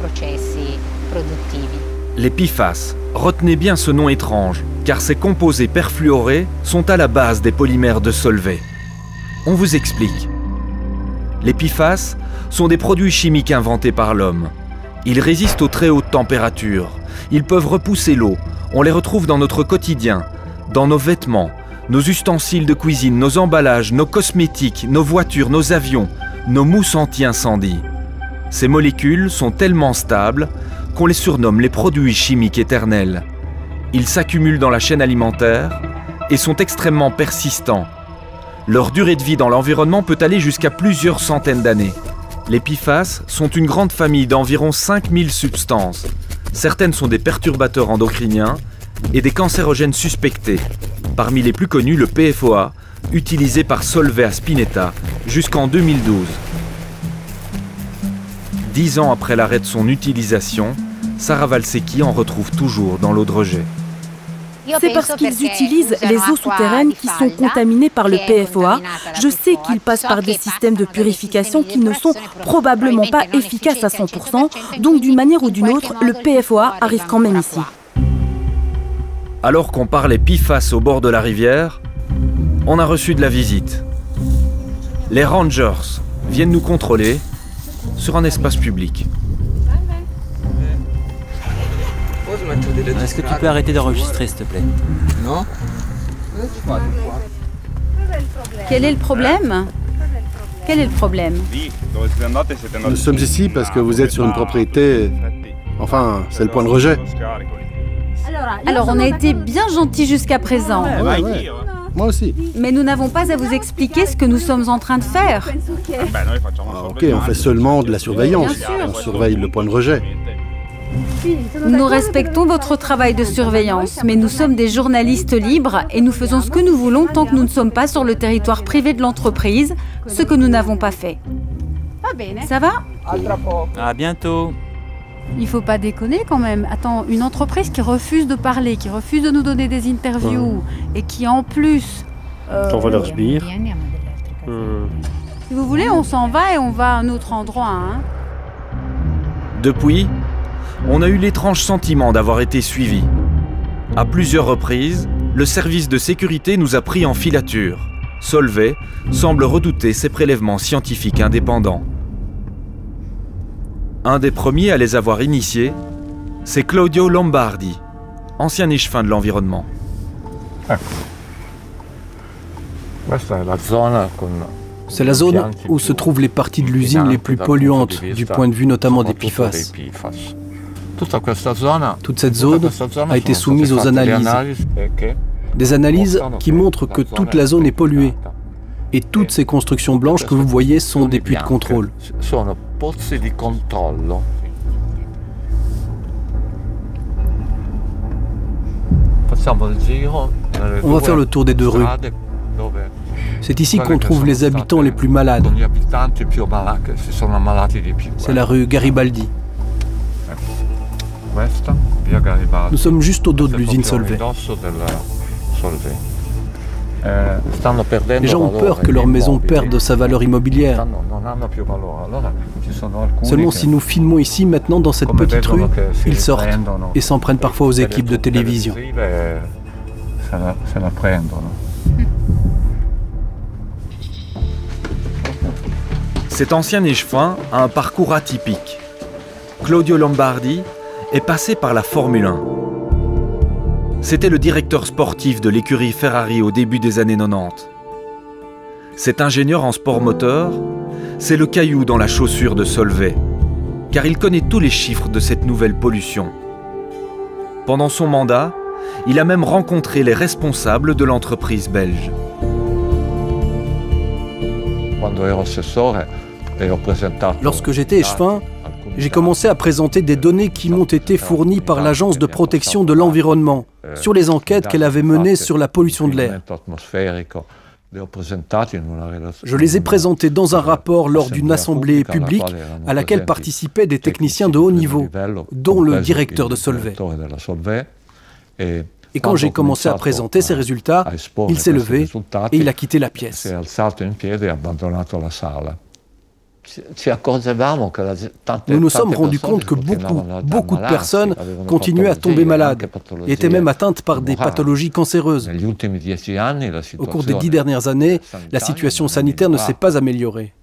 Les PFAS, retenez bien ce nom étrange, car ces composés perfluorés sont à la base des polymères de Solvay. On vous explique. Les PFAS sont des produits chimiques inventés par l'homme. Ils résistent aux très hautes températures. Ils peuvent repousser l'eau. On les retrouve dans notre quotidien, dans nos vêtements, nos ustensiles de cuisine, nos emballages, nos cosmétiques, nos voitures, nos avions, nos mousses anti-incendie. Ces molécules sont tellement stables qu'on les surnomme les produits chimiques éternels. Ils s'accumulent dans la chaîne alimentaire et sont extrêmement persistants. Leur durée de vie dans l'environnement peut aller jusqu'à plusieurs centaines d'années. Les PFAS sont une grande famille d'environ 5000 substances. Certaines sont des perturbateurs endocriniens et des cancérogènes suspectés. Parmi les plus connus, le PFOA, utilisée par Solvay à Spinetta jusqu'en 2012. 10 ans après l'arrêt de son utilisation, Sara Valsecchi en retrouve toujours dans l'eau de rejet. C'est parce qu'ils utilisent les eaux souterraines qui sont contaminées par le PFOA. Je sais qu'ils passent par des systèmes de purification qui ne sont probablement pas efficaces à 100%, donc d'une manière ou d'une autre, le PFOA arrive quand même ici. Alors qu'on parlait PFAS au bord de la rivière, on a reçu de la visite. Les Rangers viennent nous contrôler sur un espace public. Est-ce que tu peux arrêter d'enregistrer, s'il te plaît? Non. Quel est le problème? Quel est le problème? Nous sommes ici parce que vous êtes sur une propriété... Enfin, c'est le point de rejet. Alors, on a été bien gentils jusqu'à présent. Ouais. Moi aussi. Mais nous n'avons pas à vous expliquer ce que nous sommes en train de faire. Ok, on fait seulement de la surveillance. On surveille le point de rejet. Nous respectons votre travail de surveillance, mais nous sommes des journalistes libres et nous faisons ce que nous voulons tant que nous ne sommes pas sur le territoire privé de l'entreprise, ce que nous n'avons pas fait. Ça va? À bientôt. Il faut pas déconner quand même. Attends, une entreprise qui refuse de parler, qui refuse de nous donner des interviews et qui en plus... T'envoies leur sbire. Si vous voulez, on s'en va et on va à un autre endroit. Hein. Depuis, on a eu l'étrange sentiment d'avoir été suivis. À plusieurs reprises, le service de sécurité nous a pris en filature. Solvay semble redouter ces prélèvements scientifiques indépendants. Un des premiers à les avoir initiés, c'est Claudio Lombardi, ancien échevin de l'environnement. C'est la zone où se trouvent les parties de l'usine les plus polluantes, du point de vue notamment des PFAS. Toute cette zone a été soumise aux analyses. Des analyses qui montrent que toute la zone est polluée. Et toutes ces constructions blanches que vous voyez sont des puits de contrôle. On va faire le tour des deux rues. C'est ici qu'on trouve les habitants les plus malades. C'est la rue Garibaldi. Nous sommes juste au dos de l'usine Solvay. Les gens ont peur que leur maison perde sa valeur immobilière. Seulement si nous filmons ici, maintenant, dans cette petite rue, ils sortent et s'en prennent parfois aux équipes de télévision. Cet ancien échevin a un parcours atypique. Claudio Lombardi est passé par la Formule 1. C'était le directeur sportif de l'écurie Ferrari au début des années 90. Cet ingénieur en sport moteur, c'est le caillou dans la chaussure de Solvay, car il connaît tous les chiffres de cette nouvelle pollution. Pendant son mandat, il a même rencontré les responsables de l'entreprise belge. Lorsque j'étais échevin, j'ai commencé à présenter des données qui m'ont été fournies par l'Agence de protection de l'environnement sur les enquêtes qu'elle avait menées sur la pollution de l'air. Je les ai présentées dans un rapport lors d'une assemblée publique à laquelle participaient des techniciens de haut niveau, dont le directeur de Solvay. Et quand j'ai commencé à présenter ces résultats, il s'est levé et il a quitté la pièce. Nous nous sommes rendus compte que beaucoup de personnes continuaient à tomber malades et étaient même atteintes par des pathologies cancéreuses. Au cours des 10 dernières années, la situation sanitaire ne s'est pas améliorée.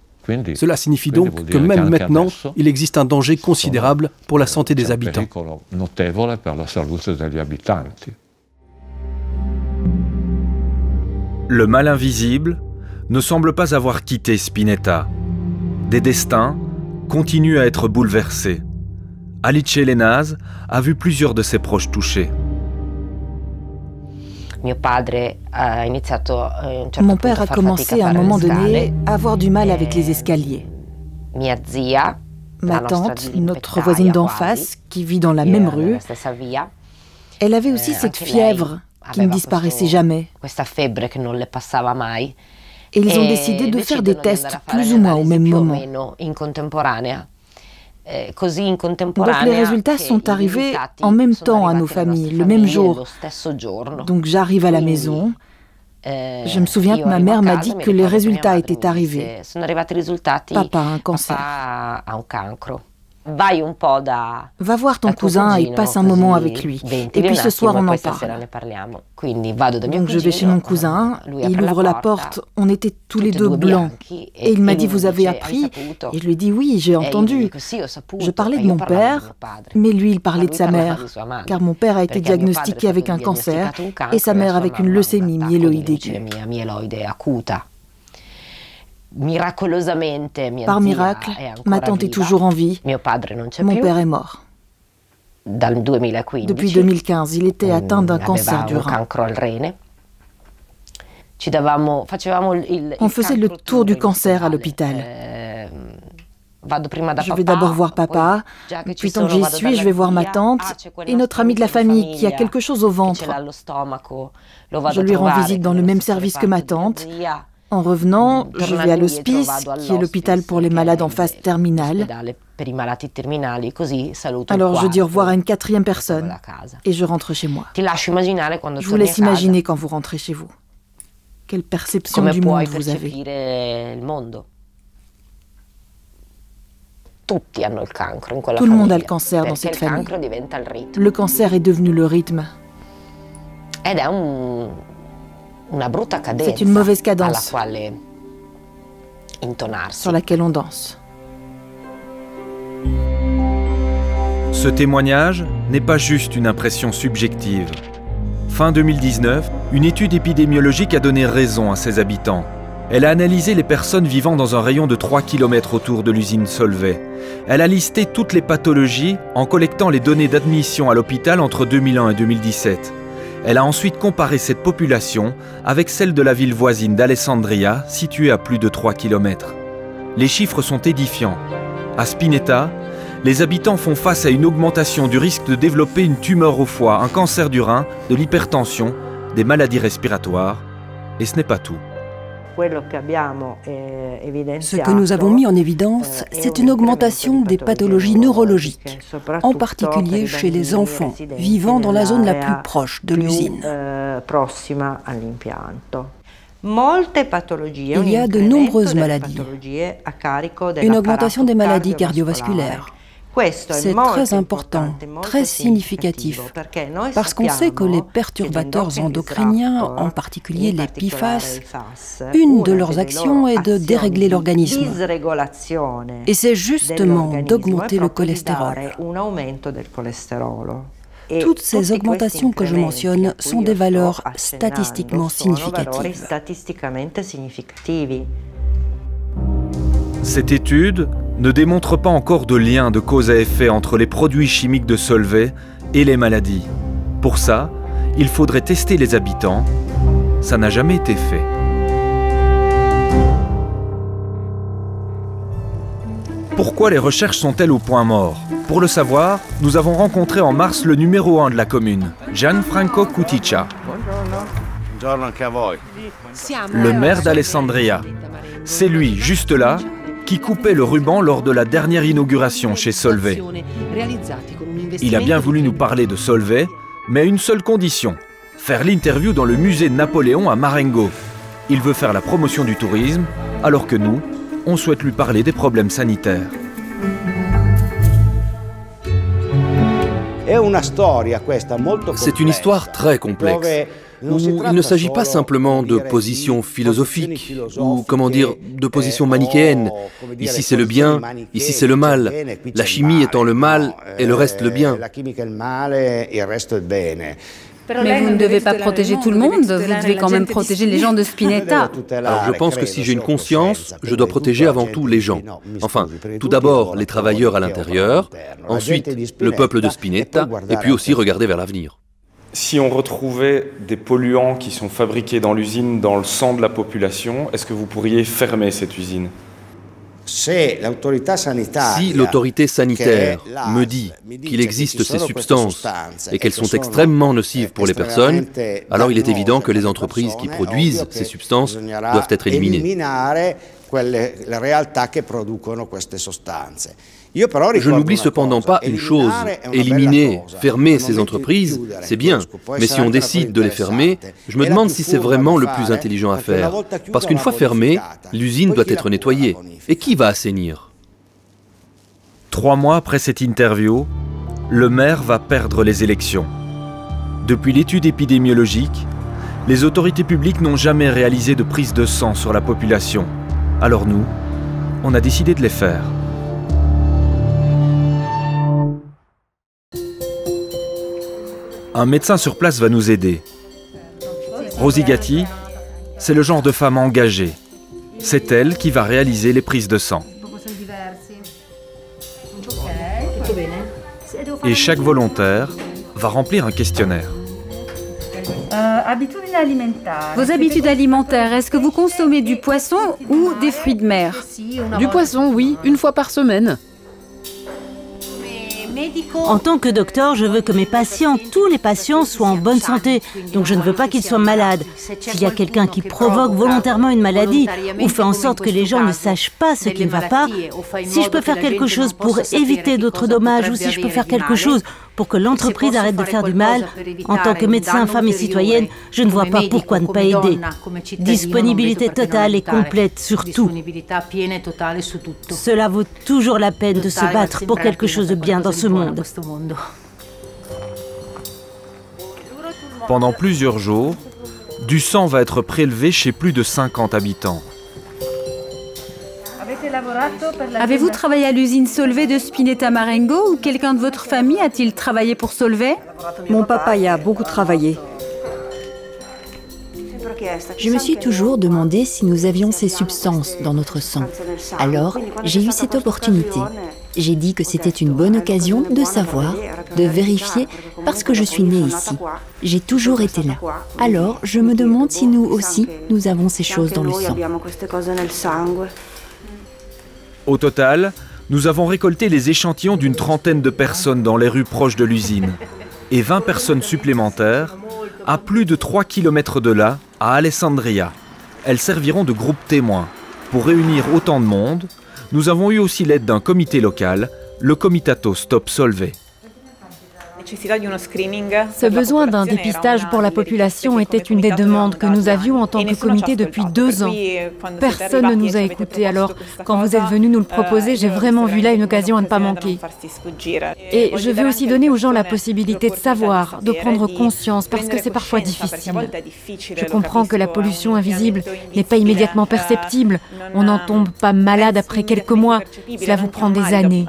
Cela signifie donc que même maintenant, il existe un danger considérable pour la santé des habitants. Le mal invisible ne semble pas avoir quitté Spinetta. Des destins continuent à être bouleversés. Alice Lenaz a vu plusieurs de ses proches touchés. Mon père a commencé à un moment donné à avoir du mal avec les escaliers. Ma tante, notre voisine d'en face, qui vit dans la même rue, elle avait aussi cette fièvre qui ne disparaissait jamais. Et ils ont décidé de faire des tests plus ou moins au même moment. Donc les résultats sont arrivés en même temps à nos familles, le même jour. Donc j'arrive à la maison. Je me souviens que ma mère m'a dit que les résultats étaient arrivés. Papa a un cancer. Va voir ton cousin et passe un moment avec lui. Et puis ce soir, on en parle. Donc je vais chez mon cousin, il ouvre la porte, on était tous les deux blancs. Et il m'a dit, vous avez appris? Et je lui ai dit, oui, j'ai entendu. Je parlais de mon père, mais lui, il parlait de sa mère. Car mon père a été diagnostiqué avec un cancer et sa mère avec une leucémie myéloïde aiguë. Par miracle, ma tante est toujours en vie. Mon père est mort. Depuis 2015, il était atteint d'un cancer du rein. On faisait le tour du cancer à l'hôpital. Je vais d'abord voir papa, puis tant que j'y suis, je vais voir ma tante et notre ami de la famille qui a quelque chose au ventre. Je lui rends visite dans le même service que ma tante. En revenant, je vais à l'hospice, qui est l'hôpital pour les malades en phase terminale. Alors je dis au revoir à une quatrième personne et je rentre chez moi. Je vous laisse imaginer quand vous rentrez chez vous. Quelle perception du monde vous avez. Tout le monde a le cancer dans cette famille. Le cancer est devenu le rythme. C'est une mauvaise cadence sur laquelle on danse. Ce témoignage n'est pas juste une impression subjective. Fin 2019, une étude épidémiologique a donné raison à ses habitants. Elle a analysé les personnes vivant dans un rayon de 3 km autour de l'usine Solvay. Elle a listé toutes les pathologies en collectant les données d'admission à l'hôpital entre 2001 et 2017. Elle a ensuite comparé cette population avec celle de la ville voisine d'Alessandria, située à plus de 3 km. Les chiffres sont édifiants. À Spinetta, les habitants font face à une augmentation du risque de développer une tumeur au foie, un cancer du rein, de l'hypertension, des maladies respiratoires. Et ce n'est pas tout. Ce que nous avons mis en évidence, c'est une augmentation des pathologies neurologiques, en particulier chez les enfants vivant dans la zone la plus proche de l'usine. Il y a de nombreuses maladies. Une augmentation des maladies cardiovasculaires. C'est très important, très significatif, parce qu'on sait que les perturbateurs endocriniens, en particulier les PFAS, une de leurs actions est de dérégler l'organisme. Et c'est justement d'augmenter le cholestérol. Toutes ces augmentations que je mentionne sont des valeurs statistiquement significatives. Cette étude ne démontre pas encore de lien de cause à effet entre les produits chimiques de Solvay et les maladies. Pour ça, il faudrait tester les habitants. Ça n'a jamais été fait. Pourquoi les recherches sont-elles au point mort? Pour le savoir, nous avons rencontré en mars le numéro 1 de la commune, Gianfranco Cuticcia. Le maire d'Alessandria. C'est lui, juste là, qui coupait le ruban lors de la dernière inauguration chez Solvay. Il a bien voulu nous parler de Solvay, mais à une seule condition, faire l'interview dans le musée de Napoléon à Marengo. Il veut faire la promotion du tourisme, alors que nous, on souhaite lui parler des problèmes sanitaires. C'est une histoire très complexe, où il ne s'agit pas simplement de positions philosophiques, ou comment dire, de positions manichéennes. Ici c'est le bien, ici c'est le mal, la chimie étant le mal et le reste le bien. Mais vous ne devez pas protéger tout le monde, vous devez quand même protéger les gens de Spinetta. Alors je pense que si j'ai une conscience, je dois protéger avant tout les gens. Enfin, tout d'abord les travailleurs à l'intérieur, ensuite le peuple de Spinetta, et puis aussi regarder vers l'avenir. Si on retrouvait des polluants qui sont fabriqués dans l'usine dans le sang de la population, est-ce que vous pourriez fermer cette usine? Si l'autorité sanitaire me dit qu'il existe ces substances et qu'elles sont extrêmement nocives pour les personnes, alors il est évident que les entreprises qui produisent ces substances doivent être éliminées. Je n'oublie cependant pas une chose, éliminer, fermer ces entreprises, c'est bien, mais si on décide de les fermer, je me demande si c'est vraiment le plus intelligent à faire, parce qu'une fois fermée, l'usine doit être nettoyée. Et qui va assainir? 3 mois après cette interview, le maire va perdre les élections. Depuis l'étude épidémiologique, les autorités publiques n'ont jamais réalisé de prise de sang sur la population. Alors nous, on a décidé de les faire. Un médecin sur place va nous aider. Rosie Gatti, c'est le genre de femme engagée. C'est elle qui va réaliser les prises de sang. Et chaque volontaire va remplir un questionnaire. Vos habitudes alimentaires, est-ce que vous consommez du poisson ou des fruits de mer? Du poisson, oui, 1 fois par semaine. En tant que docteur, je veux que mes patients, tous les patients, soient en bonne santé. Donc je ne veux pas qu'ils soient malades. S'il y a quelqu'un qui provoque volontairement une maladie ou fait en sorte que les gens ne sachent pas ce qui ne va pas, si je peux faire quelque chose pour éviter d'autres dommages ou si je peux faire quelque chose pour que l'entreprise arrête de faire du mal, en tant que médecin, femme et citoyenne, je ne vois pas pourquoi ne pas aider. Disponibilité totale et complète sur tout. Cela vaut toujours la peine de se battre pour quelque chose de bien dans ce monde. Pendant plusieurs jours, du sang va être prélevé chez plus de 50 habitants. Avez-vous travaillé à l'usine Solvay de Spinetta Marengo ou quelqu'un de votre famille a-t-il travaillé pour Solvay? Mon papa y a beaucoup travaillé. Je me suis toujours demandé si nous avions ces substances dans notre sang. Alors, j'ai eu cette opportunité. J'ai dit que c'était une bonne occasion de savoir, de vérifier, parce que je suis née ici. J'ai toujours été là. Alors, je me demande si nous aussi, nous avons ces choses dans le sang. Au total, nous avons récolté les échantillons d'une 30aine de personnes dans les rues proches de l'usine et 20 personnes supplémentaires à plus de 3 km de là, à Alessandria. Elles serviront de groupe témoin. Pour réunir autant de monde, nous avons eu aussi l'aide d'un comité local, le Comitato Stop Solvay. Ce besoin d'un dépistage pour la population était une des demandes que nous avions en tant que comité depuis 2 ans. Personne ne nous a écoutés, alors quand vous êtes venus nous le proposer, j'ai vraiment vu là une occasion à ne pas manquer. Et je veux aussi donner aux gens la possibilité de savoir, de prendre conscience, parce que c'est parfois difficile. Je comprends que la pollution invisible n'est pas immédiatement perceptible. On n'en tombe pas malade après quelques mois. Cela vous prend des années.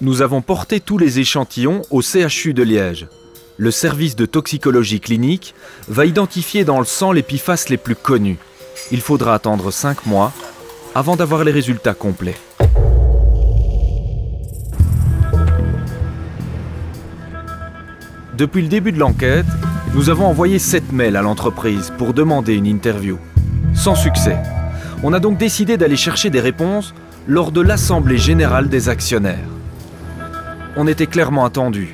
Nous avons porté tous les échantillons au CHU de Liège. Le service de toxicologie clinique va identifier dans le sang les PFAS les plus connus. Il faudra attendre 5 mois avant d'avoir les résultats complets. Depuis le début de l'enquête, nous avons envoyé 7 mails à l'entreprise pour demander une interview. Sans succès. On a donc décidé d'aller chercher des réponses lors de l'Assemblée générale des actionnaires. On était clairement attendus.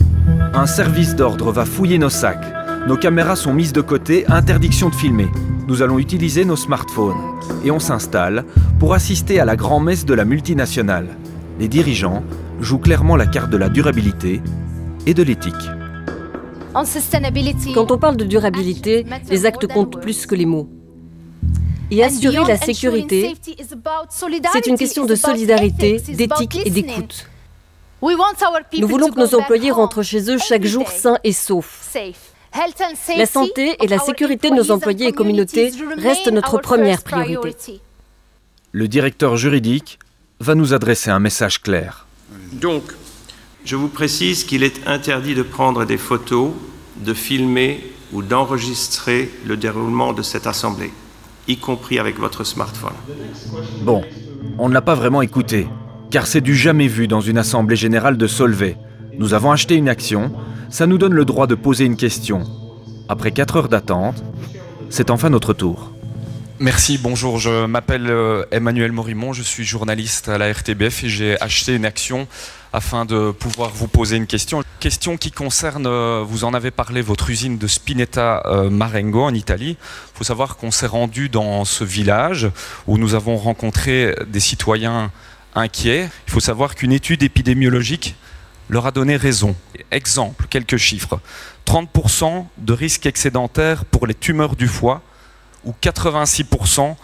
Un service d'ordre va fouiller nos sacs. Nos caméras sont mises de côté, interdiction de filmer. Nous allons utiliser nos smartphones. Et on s'installe pour assister à la grand-messe de la multinationale. Les dirigeants jouent clairement la carte de la durabilité et de l'éthique. Quand on parle de durabilité, les actes comptent plus que les mots. Et assurer la sécurité, c'est une question de solidarité, d'éthique et d'écoute. Nous voulons que nos employés rentrent chez eux chaque jour sains et saufs. La santé et la sécurité de nos employés et communautés restent notre première priorité. Le directeur juridique va nous adresser un message clair. Donc, je vous précise qu'il est interdit de prendre des photos, de filmer ou d'enregistrer le déroulement de cette assemblée, y compris avec votre smartphone. Bon, on ne l'a pas vraiment écouté. Car c'est du jamais vu dans une assemblée générale de Solvay. Nous avons acheté une action, ça nous donne le droit de poser une question. Après 4 heures d'attente, c'est enfin notre tour. Merci, bonjour, je m'appelle Emmanuel Morimont, je suis journaliste à la RTBF et j'ai acheté une action afin de pouvoir vous poser une question. Question qui concerne, vous en avez parlé, votre usine de Spinetta Marengo en Italie. Il faut savoir qu'on s'est rendu dans ce village où nous avons rencontré des citoyens inquiets. Il faut savoir qu'une étude épidémiologique leur a donné raison. Exemple, quelques chiffres. 30% de risque excédentaire pour les tumeurs du foie ou 86%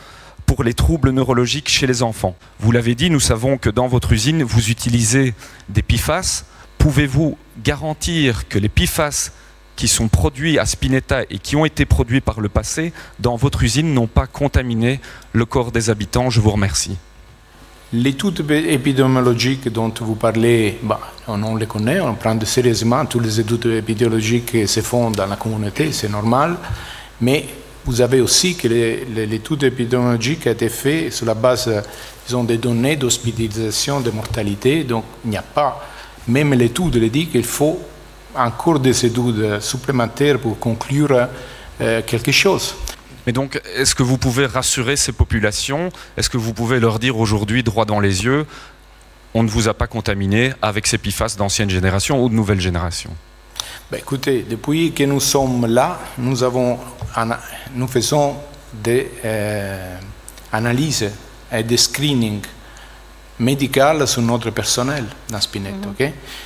pour les troubles neurologiques chez les enfants. Vous l'avez dit, nous savons que dans votre usine, vous utilisez des PFAS. Pouvez-vous garantir que les PFAS qui sont produits à Spinetta et qui ont été produits par le passé dans votre usine n'ont pas contaminé le corps des habitants? Je vous remercie. L'étude épidémiologique dont vous parlez, on les connaît, on prend sérieusement toutes les études épidémiologiques qui se font dans la communauté, c'est normal, mais vous avez aussi que l'étude épidémiologique a été faite sur la base, disons, des données d'hospitalisation, de mortalité, donc il n'y a pas, même l'étude le dit qu'il faut encore des études supplémentaires pour conclure quelque chose. Mais donc, est-ce que vous pouvez rassurer ces populations? Est-ce que vous pouvez leur dire aujourd'hui, droit dans les yeux, on ne vous a pas contaminé avec ces PFAS d'ancienne génération ou de nouvelle génération? Écoutez, depuis que nous sommes là, nous faisons des analyses et des screenings médicaux sur notre personnel dans Spinetta.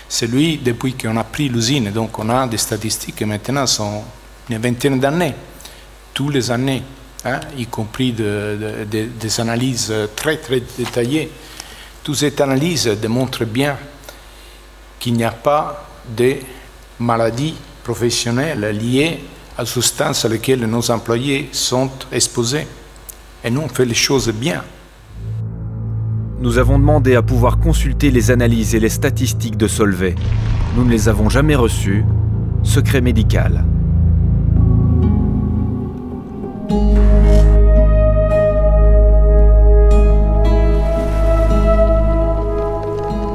C'est lui, depuis qu'on a pris l'usine, donc on a des statistiques maintenant, sont une vingtaine d'années, toutes les années, y compris des analyses très très détaillées. Toutes ces analyses démontrent bien qu'il n'y a pas de maladies professionnelles liées aux substances à lesquelles nos employés sont exposés. Et nous, on fait les choses bien. Nous avons demandé à pouvoir consulter les analyses et les statistiques de Solvay. Nous ne les avons jamais reçues. Secret médical.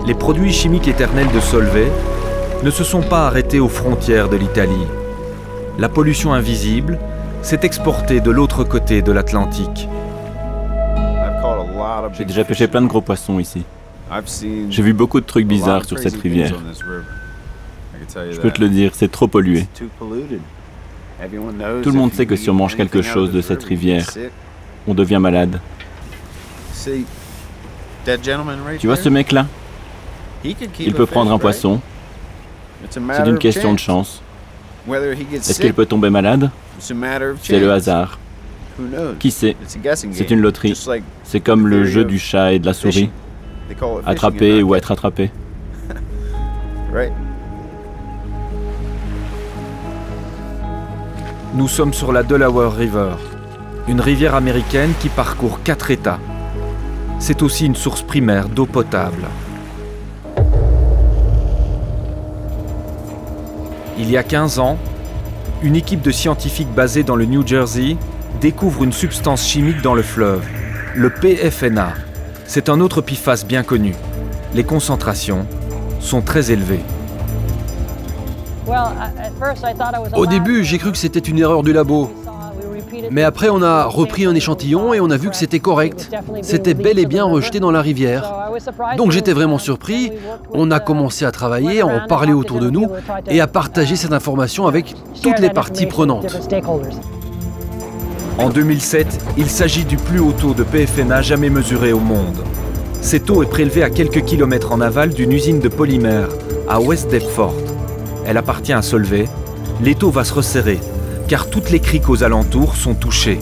Les produits chimiques éternels de Solvay ne se sont pas arrêtés aux frontières de l'Italie. La pollution invisible s'est exportée de l'autre côté de l'Atlantique. J'ai déjà pêché plein de gros poissons ici. J'ai vu beaucoup de trucs bizarres sur cette rivière. Je peux te le dire, c'est trop pollué. Tout le monde sait que si on mange quelque chose de cette rivière, on devient malade. Tu vois ce mec-là? Il peut prendre un poisson. C'est une question de chance. Est-ce qu'il peut tomber malade? C'est le hasard. Qui sait? C'est une loterie. C'est comme le jeu du chat et de la souris. Attraper ou être attrapé. Nous sommes sur la Delaware River, une rivière américaine qui parcourt 4 États. C'est aussi une source primaire d'eau potable. Il y a 15 ans, une équipe de scientifiques basée dans le New Jersey découvre une substance chimique dans le fleuve, le PFNA. C'est un autre PFAS bien connu. Les concentrations sont très élevées. Au début, j'ai cru que c'était une erreur du labo. Mais après, on a repris un échantillon et on a vu que c'était correct. C'était bel et bien rejeté dans la rivière. Donc j'étais vraiment surpris. On a commencé à travailler, à en parler autour de nous et à partager cette information avec toutes les parties prenantes. En 2007, il s'agit du plus haut taux de PFNA jamais mesuré au monde. Cet eau est prélevée à quelques kilomètres en aval d'une usine de polymères à West Deptford. Elle appartient à Solvay. L'étau va se resserrer, car toutes les criques aux alentours sont touchées.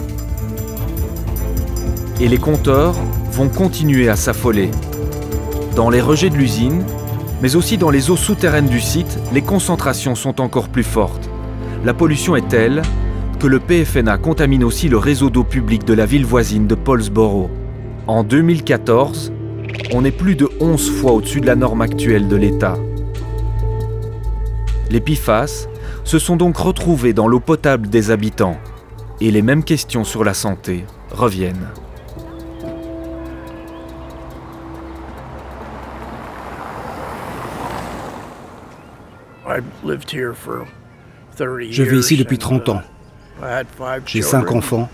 Et les compteurs vont continuer à s'affoler. Dans les rejets de l'usine, mais aussi dans les eaux souterraines du site, les concentrations sont encore plus fortes. La pollution est telle que le PFNA contamine aussi le réseau d'eau publique de la ville voisine de Paulsboro. En 2014, on est plus de 11 fois au-dessus de la norme actuelle de l'État. Les PFAS se sont donc retrouvés dans l'eau potable des habitants et les mêmes questions sur la santé reviennent. Je vis ici depuis 30 ans. J'ai 5 enfants.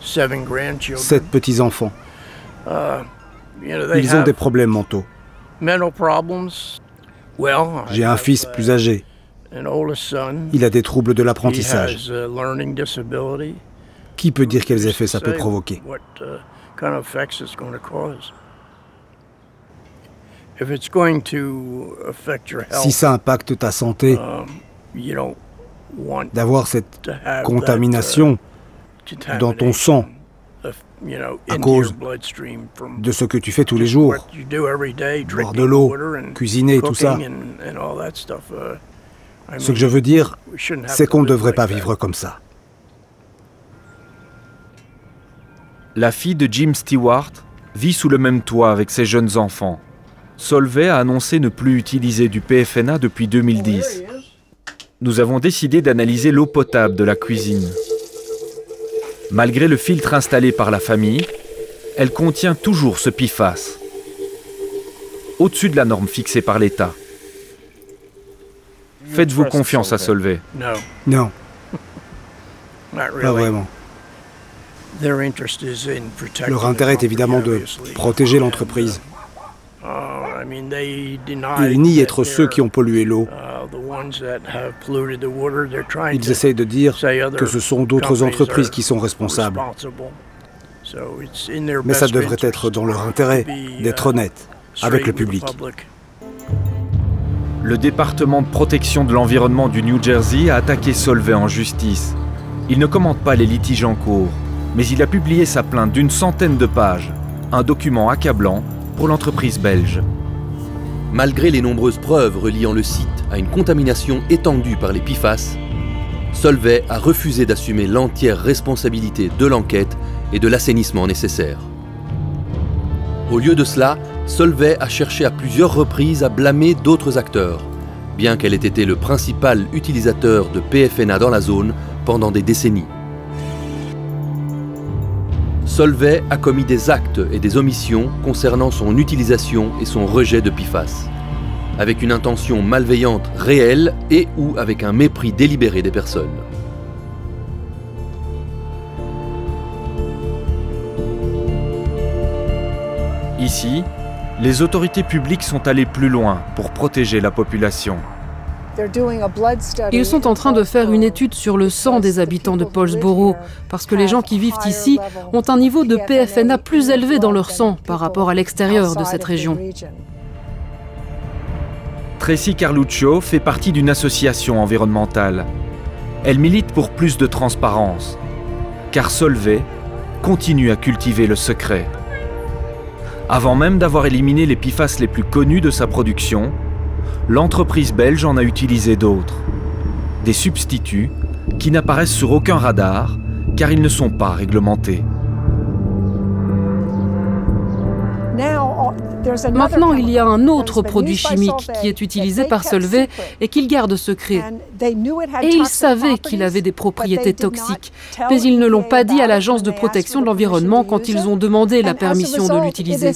7 petits-enfants. Ils ont des problèmes mentaux. J'ai un fils plus âgé. Il a des troubles de l'apprentissage. Qui peut dire quels effets ça peut provoquer? Si ça impacte ta santé, d'avoir cette contamination dans ton sang à cause de ce que tu fais tous les jours, boire de l'eau, cuisiner, tout ça. Ce que je veux dire, c'est qu'on ne devrait pas vivre comme ça. La fille de Jim Stewart vit sous le même toit avec ses jeunes enfants. Solvay a annoncé ne plus utiliser du PFNA depuis 2010. Nous avons décidé d'analyser l'eau potable de la cuisine. Malgré le filtre installé par la famille, elle contient toujours ce PFAS, au-dessus de la norme fixée par l'État. Faites-vous confiance à Solvay? Non. Pas vraiment. Leur intérêt est évidemment de protéger l'entreprise. Ils nient être ceux qui ont pollué l'eau. Ils essayent de dire que ce sont d'autres entreprises qui sont responsables. Mais ça devrait être dans leur intérêt d'être honnête avec le public. Le département de protection de l'environnement du New Jersey a attaqué Solvay en justice. Il ne commente pas les litiges en cours, mais il a publié sa plainte d'une centaine de pages, un document accablant pour l'entreprise belge. Malgré les nombreuses preuves reliant le site à une contamination étendue par les PFAS, Solvay a refusé d'assumer l'entière responsabilité de l'enquête et de l'assainissement nécessaire. Au lieu de cela, Solvay a cherché à plusieurs reprises à blâmer d'autres acteurs, bien qu'elle ait été le principal utilisateur de PFNA dans la zone pendant des décennies. Solvay a commis des actes et des omissions concernant son utilisation et son rejet de PFAS, avec une intention malveillante réelle et ou avec un mépris délibéré des personnes. Ici, les autorités publiques sont allées plus loin pour protéger la population. Ils sont en train de faire une étude sur le sang des habitants de Paulsboro, parce que les gens qui vivent ici ont un niveau de PFNA plus élevé dans leur sang par rapport à l'extérieur de cette région. Tracy Carluccio fait partie d'une association environnementale. Elle milite pour plus de transparence, car Solvay continue à cultiver le secret. Avant même d'avoir éliminé les PFAS les plus connus de sa production, l'entreprise belge en a utilisé d'autres. Des substituts qui n'apparaissent sur aucun radar car ils ne sont pas réglementés. Maintenant, il y a un autre produit chimique qui est utilisé par Solvay et qu'ils gardent secret. Et ils savaient qu'il avait des propriétés toxiques, mais ils ne l'ont pas dit à l'Agence de protection de l'environnement quand ils ont demandé la permission de l'utiliser.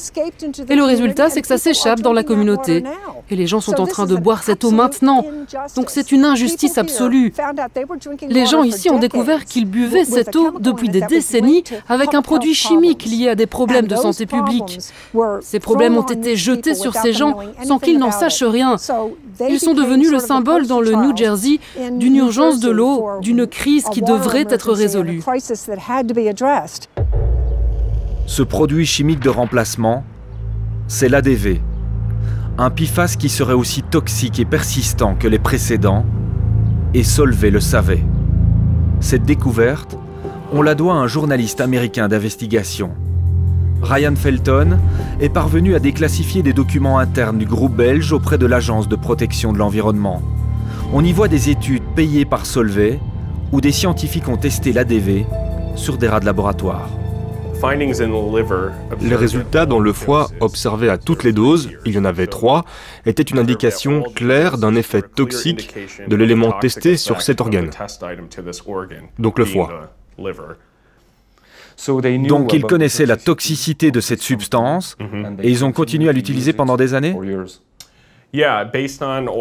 Et le résultat, c'est que ça s'échappe dans la communauté. Et les gens sont en train de boire cette eau maintenant. Donc c'est une injustice absolue. Les gens ici ont découvert qu'ils buvaient cette eau depuis des décennies avec un produit chimique lié à des problèmes de santé publique. Ces problèmes ont été jetés sur ces gens sans qu'ils n'en sachent rien. Ils sont devenus le symbole dans le New Jersey d'une urgence de l'eau, d'une crise qui devrait être résolue. Ce produit chimique de remplacement, c'est l'ADV. Un PFAS qui serait aussi toxique et persistant que les précédents, et Solvay le savait. Cette découverte, on la doit à un journaliste américain d'investigation. Ryan Felton est parvenu à déclassifier des documents internes du groupe belge auprès de l'Agence de protection de l'environnement. On y voit des études payées par Solvay où des scientifiques ont testé l'ADV sur des rats de laboratoire. Les résultats dans le foie observés à toutes les doses, il y en avait 3, étaient une indication claire d'un effet toxique de l'élément testé sur cet organe, donc le foie. Donc ils connaissaient la toxicité de cette substance et ils ont continué à l'utiliser pendant des années?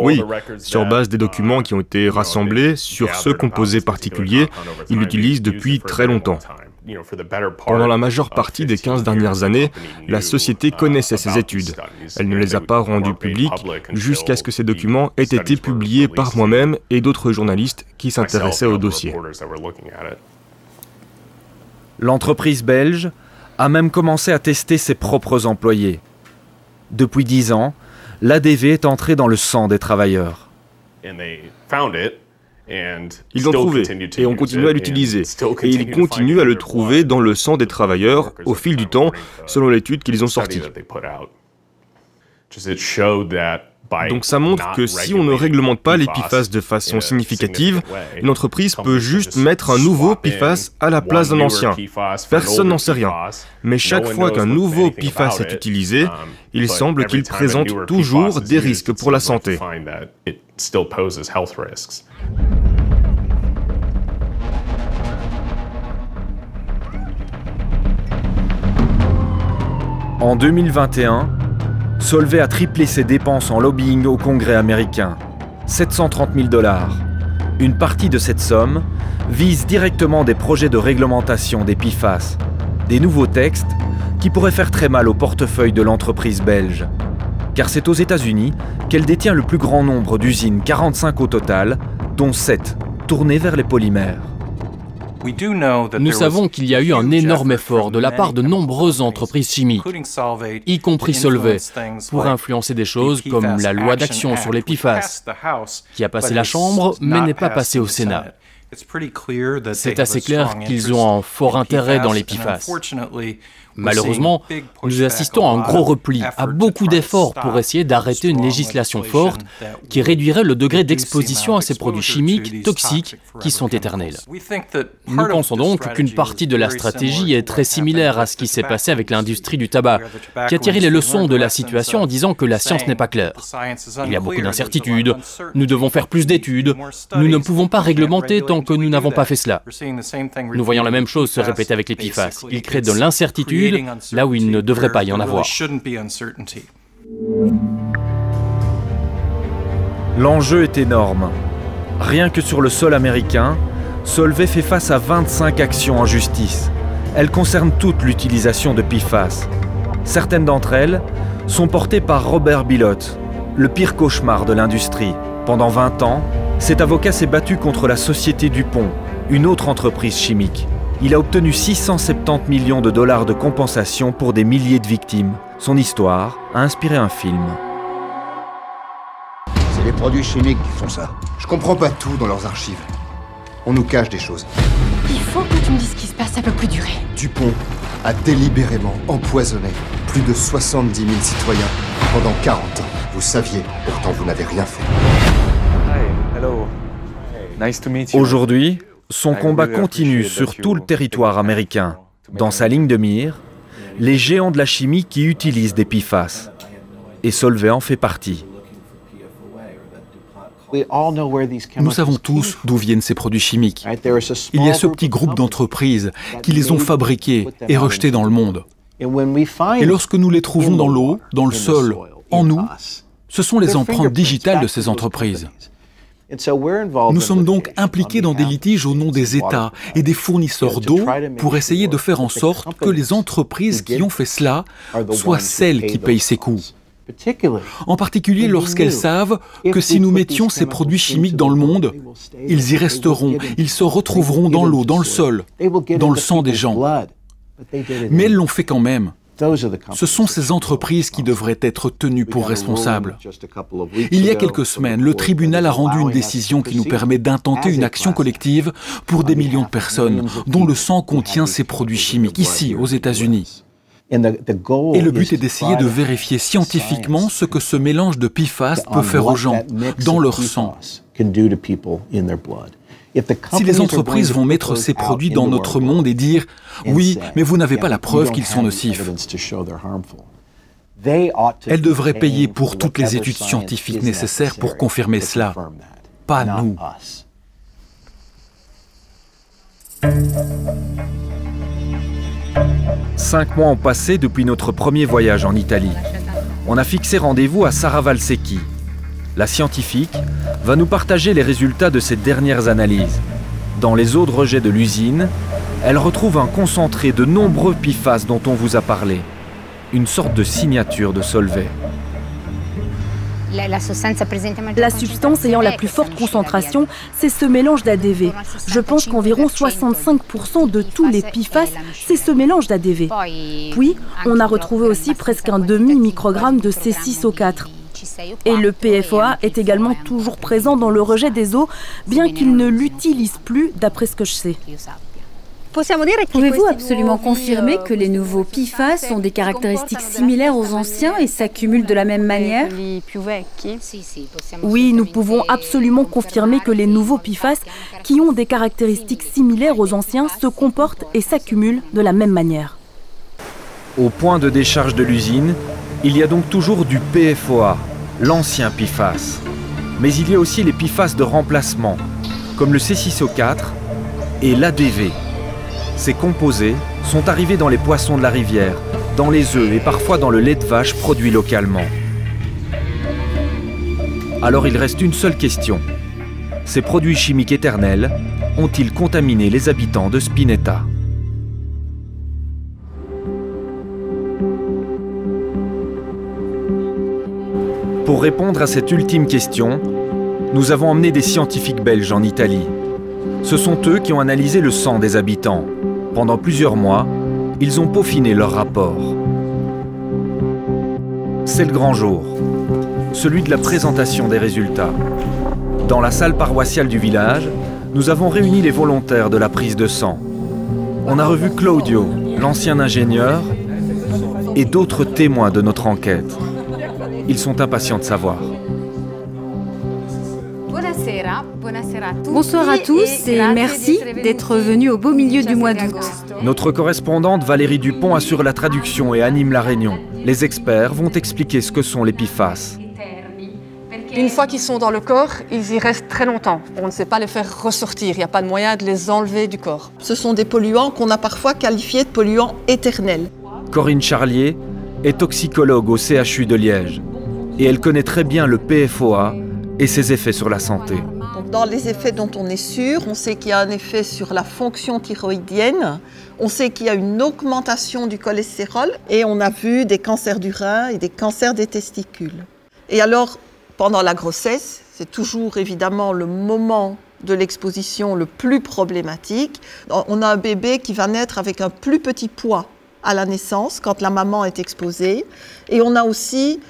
Oui, sur base des documents qui ont été rassemblés sur ce composé particulier, ils l'utilisent depuis très longtemps. Pendant la majeure partie des 15 dernières années, la société connaissait ces études. Elle ne les a pas rendues publiques jusqu'à ce que ces documents aient été publiés par moi-même et d'autres journalistes qui s'intéressaient au dossier. L'entreprise belge a même commencé à tester ses propres employés. Depuis 10 ans, l'ADV est entré dans le sang des travailleurs. Ils l'ont trouvé et ont continué à l'utiliser. Et ils continuent à le trouver dans le sang des travailleurs au fil du temps, selon l'étude qu'ils ont sortie. Donc ça montre que si on ne réglemente pas les PFAS de façon significative, une entreprise peut juste mettre un nouveau PFAS à la place d'un ancien. Personne n'en sait rien. Mais chaque fois qu'un nouveau PFAS est utilisé, il semble qu'il présente toujours des risques pour la santé. En 2021, Solvay a triplé ses dépenses en lobbying au Congrès américain, 730 000 $. Une partie de cette somme vise directement des projets de réglementation des PFAS, des nouveaux textes qui pourraient faire très mal au portefeuille de l'entreprise belge. Car c'est aux États-Unis qu'elle détient le plus grand nombre d'usines, 45 au total, dont 7 tournées vers les polymères. Nous savons qu'il y a eu un énorme effort de la part de nombreuses entreprises chimiques, y compris Solvay, pour influencer des choses comme la loi d'action sur les PFAS, qui a passé la Chambre mais n'est pas passée au Sénat. C'est assez clair qu'ils ont un fort intérêt dans les PFAS. Malheureusement, nous assistons à un gros repli, à beaucoup d'efforts pour essayer d'arrêter une législation forte qui réduirait le degré d'exposition à ces produits chimiques toxiques qui sont éternels. Nous pensons donc qu'une partie de la stratégie est très similaire à ce qui s'est passé avec l'industrie du tabac, qui a tiré les leçons de la situation en disant que la science n'est pas claire. Il y a beaucoup d'incertitudes, nous devons faire plus d'études, nous ne pouvons pas réglementer tant que nous n'avons pas fait cela. Nous voyons la même chose se répéter avec les PFAS. Ils créent de l'incertitude là où il ne devrait pas y en avoir. L'enjeu est énorme. Rien que sur le sol américain, Solvay fait face à 25 actions en justice. Elles concernent toute l'utilisation de PFAS. Certaines d'entre elles sont portées par Robert Bilott, le pire cauchemar de l'industrie. Pendant 20 ans, cet avocat s'est battu contre la société DuPont, une autre entreprise chimique. Il a obtenu 670 millions de $ de compensation pour des milliers de victimes. Son histoire a inspiré un film. C'est les produits chimiques qui font ça. Je comprends pas tout dans leurs archives. On nous cache des choses. Il faut que tu me dises ce qui se passe, ça peut plus durer. DuPont a délibérément empoisonné plus de 70 000 citoyens pendant 40 ans. Vous saviez, pourtant vous n'avez rien fait. Aujourd'hui, son combat continue sur tout le territoire américain. Dans sa ligne de mire, les géants de la chimie qui utilisent des PFAS. Et Solvay en fait partie. Nous savons tous d'où viennent ces produits chimiques. Il y a ce petit groupe d'entreprises qui les ont fabriqués et rejetés dans le monde. Et lorsque nous les trouvons dans l'eau, dans le sol, en nous, ce sont les empreintes digitales de ces entreprises. Nous sommes donc impliqués dans des litiges au nom des États et des fournisseurs d'eau pour essayer de faire en sorte que les entreprises qui ont fait cela soient celles qui payent ces coûts. En particulier lorsqu'elles savent que si nous mettions ces produits chimiques dans le monde, ils y resteront, ils se retrouveront dans l'eau, dans le sol, dans le sang des gens. Mais elles l'ont fait quand même. Ce sont ces entreprises qui devraient être tenues pour responsables. Il y a quelques semaines, le tribunal a rendu une décision qui nous permet d'intenter une action collective pour des millions de personnes dont le sang contient ces produits chimiques, ici, aux États-Unis. Et le but est d'essayer de vérifier scientifiquement ce que ce mélange de PFAS peut faire aux gens, dans leur sang. Si les entreprises vont mettre ces produits dans notre monde et dire « Oui, mais vous n'avez pas la preuve qu'ils sont nocifs », elles devraient payer pour toutes les études scientifiques nécessaires pour confirmer cela, pas nous. Cinq mois ont passé depuis notre premier voyage en Italie. On a fixé rendez-vous à Sara Valsecchi. La scientifique va nous partager les résultats de ses dernières analyses. Dans les eaux de rejet de l'usine, elle retrouve un concentré de nombreux PFAS dont on vous a parlé. Une sorte de signature de Solvay. La substance ayant la plus forte concentration, c'est ce mélange d'ADV. Je pense qu'environ 65% de tous les PFAS, c'est ce mélange d'ADV. Puis, on a retrouvé aussi presque un demi-microgramme de C6O4. Et le PFOA est également toujours présent dans le rejet des eaux, bien qu'il ne l'utilise plus, d'après ce que je sais. Pouvez-vous absolument confirmer que les nouveaux PFAS ont des caractéristiques similaires aux anciens et s'accumulent de la même manière? Oui, nous pouvons absolument confirmer que les nouveaux PFAS, qui ont des caractéristiques similaires aux anciens, se comportent et s'accumulent de la même manière. Au point de décharge de l'usine, il y a donc toujours du PFOA, l'ancien PFAS. Mais il y a aussi les PFAS de remplacement, comme le C6O4 et l'ADV. Ces composés sont arrivés dans les poissons de la rivière, dans les œufs et parfois dans le lait de vache produit localement. Alors il reste une seule question. Ces produits chimiques éternels ont-ils contaminé les habitants de Spinetta ? Pour répondre à cette ultime question, nous avons emmené des scientifiques belges en Italie. Ce sont eux qui ont analysé le sang des habitants. Pendant plusieurs mois, ils ont peaufiné leur rapport. C'est le grand jour, celui de la présentation des résultats. Dans la salle paroissiale du village, nous avons réuni les volontaires de la prise de sang. On a revu Claudio, l'ancien ingénieur, et d'autres témoins de notre enquête. Ils sont impatients de savoir. Bonsoir à tous et merci d'être venus au beau milieu du mois d'août. Notre correspondante Valérie Dupont assure la traduction et anime la réunion. Les experts vont expliquer ce que sont les PFAS. Une fois qu'ils sont dans le corps, ils y restent très longtemps. On ne sait pas les faire ressortir, il n'y a pas de moyen de les enlever du corps. Ce sont des polluants qu'on a parfois qualifiés de polluants éternels. Corinne Charlier est toxicologue au CHU de Liège et elle connaît très bien le PFOA et ses effets sur la santé. Donc, dans les effets dont on est sûr, on sait qu'il y a un effet sur la fonction thyroïdienne, on sait qu'il y a une augmentation du cholestérol et on a vu des cancers du rein et des cancers des testicules. Et alors, pendant la grossesse, c'est toujours évidemment le moment de l'exposition le plus problématique. On a un bébé qui va naître avec un plus petit poids à la naissance quand la maman est exposée et on a aussi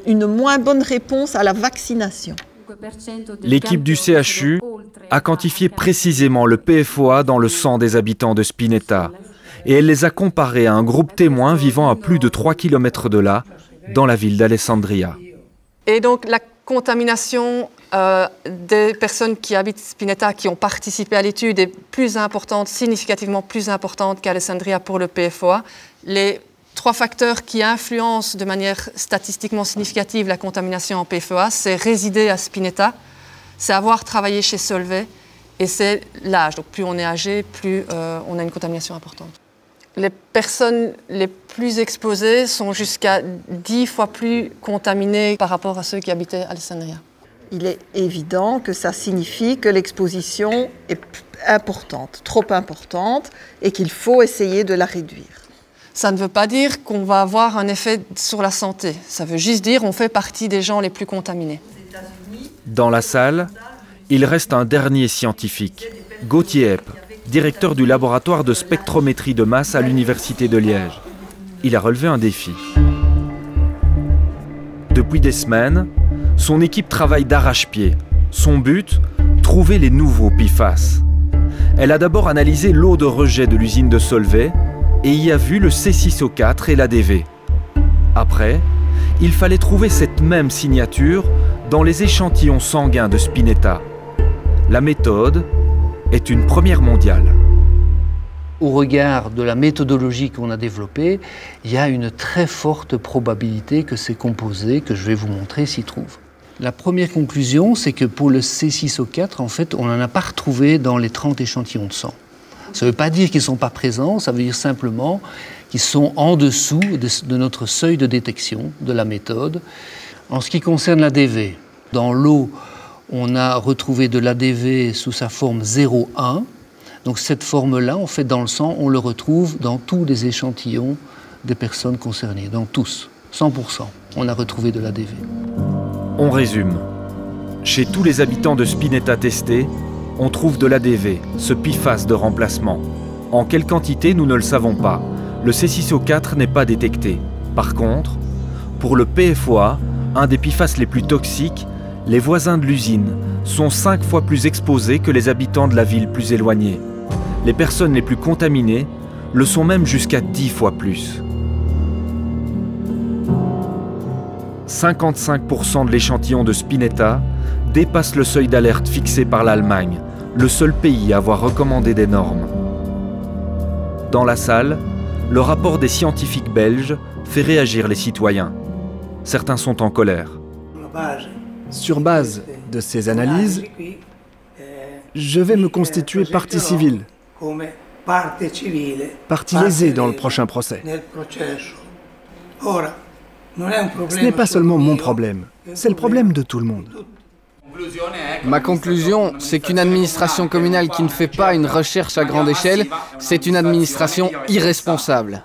une moins bonne réponse à la vaccination. L'équipe du CHU a quantifié précisément le PFOA dans le sang des habitants de Spinetta et elle les a comparés à un groupe témoin vivant à plus de 3 km de là, dans la ville d'Alessandria. Et donc la contamination des personnes qui habitent Spinetta, qui ont participé à l'étude, est plus importante, significativement plus importante qu'Alessandria pour le PFOA. Les 3 facteurs qui influencent de manière statistiquement significative la contamination en PFOA, c'est résider à Spinetta, c'est avoir travaillé chez Solvay et c'est l'âge. Donc plus on est âgé, plus on a une contamination importante. Les personnes les plus exposées sont jusqu'à 10 fois plus contaminées par rapport à ceux qui habitaient à Alessandria. Il est évident que ça signifie que l'exposition est importante, trop importante, et qu'il faut essayer de la réduire. Ça ne veut pas dire qu'on va avoir un effet sur la santé. Ça veut juste dire qu'on fait partie des gens les plus contaminés. Dans la salle, il reste un dernier scientifique, Gauthier Epp, directeur du laboratoire de spectrométrie de masse à l'Université de Liège. Il a relevé un défi. Depuis des semaines, son équipe travaille d'arrache-pied. Son but, trouver les nouveaux PFAS. Elle a d'abord analysé l'eau de rejet de l'usine de Solvay et y a vu le C6O4 et l'ADV. Après, il fallait trouver cette même signature dans les échantillons sanguins de Spinetta. La méthode est une première mondiale. Au regard de la méthodologie qu'on a développée, il y a une très forte probabilité que ces composés que je vais vous montrer s'y trouvent. La première conclusion, c'est que pour le C6O4, en fait, on n'en a pas retrouvé dans les 30 échantillons de sang. Ça ne veut pas dire qu'ils ne sont pas présents, ça veut dire simplement qu'ils sont en dessous de notre seuil de détection de la méthode. En ce qui concerne l'ADV, dans l'eau, on a retrouvé de l'ADV sous sa forme 0,1. Donc cette forme-là, en fait, dans le sang, on le retrouve dans tous les échantillons des personnes concernées, dans tous, 100%, on a retrouvé de l'ADV. On résume. Chez tous les habitants de Spinetta testés, on trouve de l'ADV, ce PFAS de remplacement. En quelle quantité, nous ne le savons pas. Le C6O4 n'est pas détecté. Par contre, pour le PFOA, un des PFAS les plus toxiques, les voisins de l'usine sont 5 fois plus exposés que les habitants de la ville plus éloignée. Les personnes les plus contaminées le sont même jusqu'à 10 fois plus. 55% de l'échantillon de Spinetta dépasse le seuil d'alerte fixé par l'Allemagne, le seul pays à avoir recommandé des normes. Dans la salle, le rapport des scientifiques belges fait réagir les citoyens. Certains sont en colère. Sur base de ces analyses, je vais me constituer partie civile, partie lésée dans le prochain procès. Ce n'est pas seulement mon problème, c'est le problème de tout le monde. Ma conclusion, c'est qu'une administration communale qui ne fait pas une recherche à grande échelle, c'est une administration irresponsable.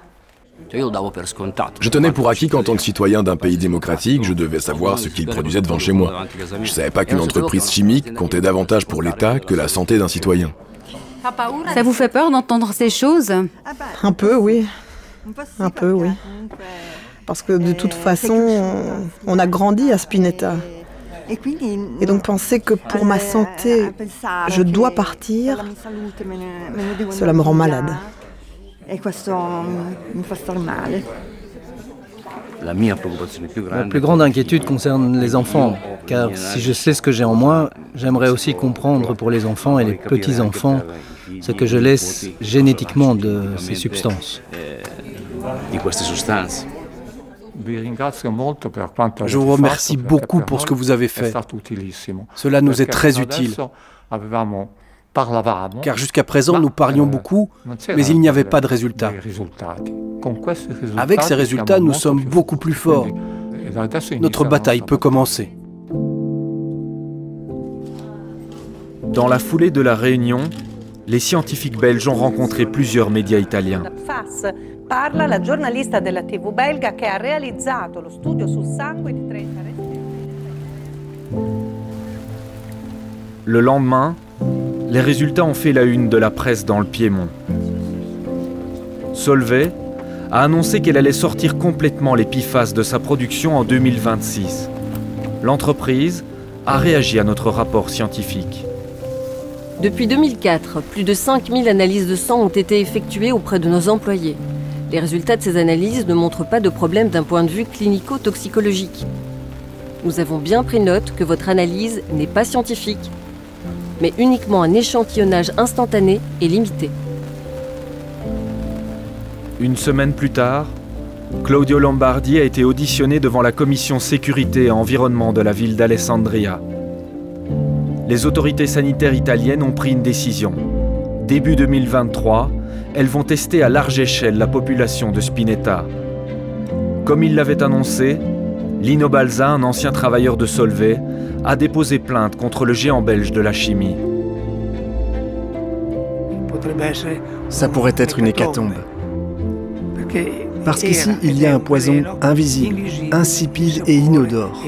Je tenais pour acquis qu'en tant que citoyen d'un pays démocratique, je devais savoir ce qu'il produisait devant chez moi. Je ne savais pas qu'une entreprise chimique comptait davantage pour l'État que la santé d'un citoyen. Ça vous fait peur d'entendre ces choses? Un peu, oui. Un peu, oui. Parce que de toute façon, on a grandi à Spinetta. Et donc penser que pour ma santé, je dois partir, cela me rend malade. Ma plus grande inquiétude concerne les enfants, car si je sais ce que j'ai en moi, j'aimerais aussi comprendre pour les enfants et les petits-enfants ce que je laisse génétiquement de ces substances. Je vous remercie beaucoup pour ce que vous avez fait. Cela nous est très utile. Car jusqu'à présent, nous parlions beaucoup, mais il n'y avait pas de résultats. Avec ces résultats, nous sommes beaucoup plus forts. Notre bataille peut commencer. Dans la foulée de la réunion, les scientifiques belges ont rencontré plusieurs médias italiens. Parla la giornalista della TV belga che ha realizzato lo studio sul sangue di 30 Le lendemain, les résultats ont fait la une de la presse dans le Piémont. Solvay a annoncé qu'elle allait sortir complètement les PFAS de sa production en 2026. L'entreprise a réagi à notre rapport scientifique. Depuis 2004, plus de 5000 analyses de sang ont été effectuées auprès de nos employés. Les résultats de ces analyses ne montrent pas de problème d'un point de vue clinico-toxicologique. Nous avons bien pris note que votre analyse n'est pas scientifique, mais uniquement un échantillonnage instantané et limité. Une semaine plus tard, Claudio Lombardi a été auditionné devant la commission sécurité et environnement de la ville d'Alessandria. Les autorités sanitaires italiennes ont pris une décision. Début 2023, elles vont tester à large échelle la population de Spinetta. Comme il l'avait annoncé, Lino Balza, un ancien travailleur de Solvay, a déposé plainte contre le géant belge de la chimie. Ça pourrait être une hécatombe. Parce qu'ici, il y a un poison invisible, insipide et inodore.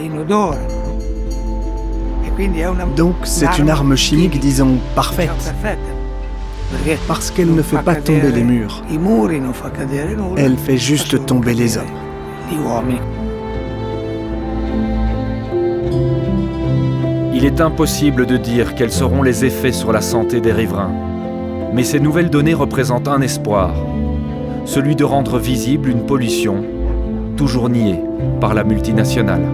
Donc c'est une arme chimique, disons, parfaite. Parce qu'elle ne fait pas tomber les murs. Elle fait juste tomber les hommes. Il est impossible de dire quels seront les effets sur la santé des riverains. Mais ces nouvelles données représentent un espoir, celui de rendre visible une pollution toujours niée par la multinationale.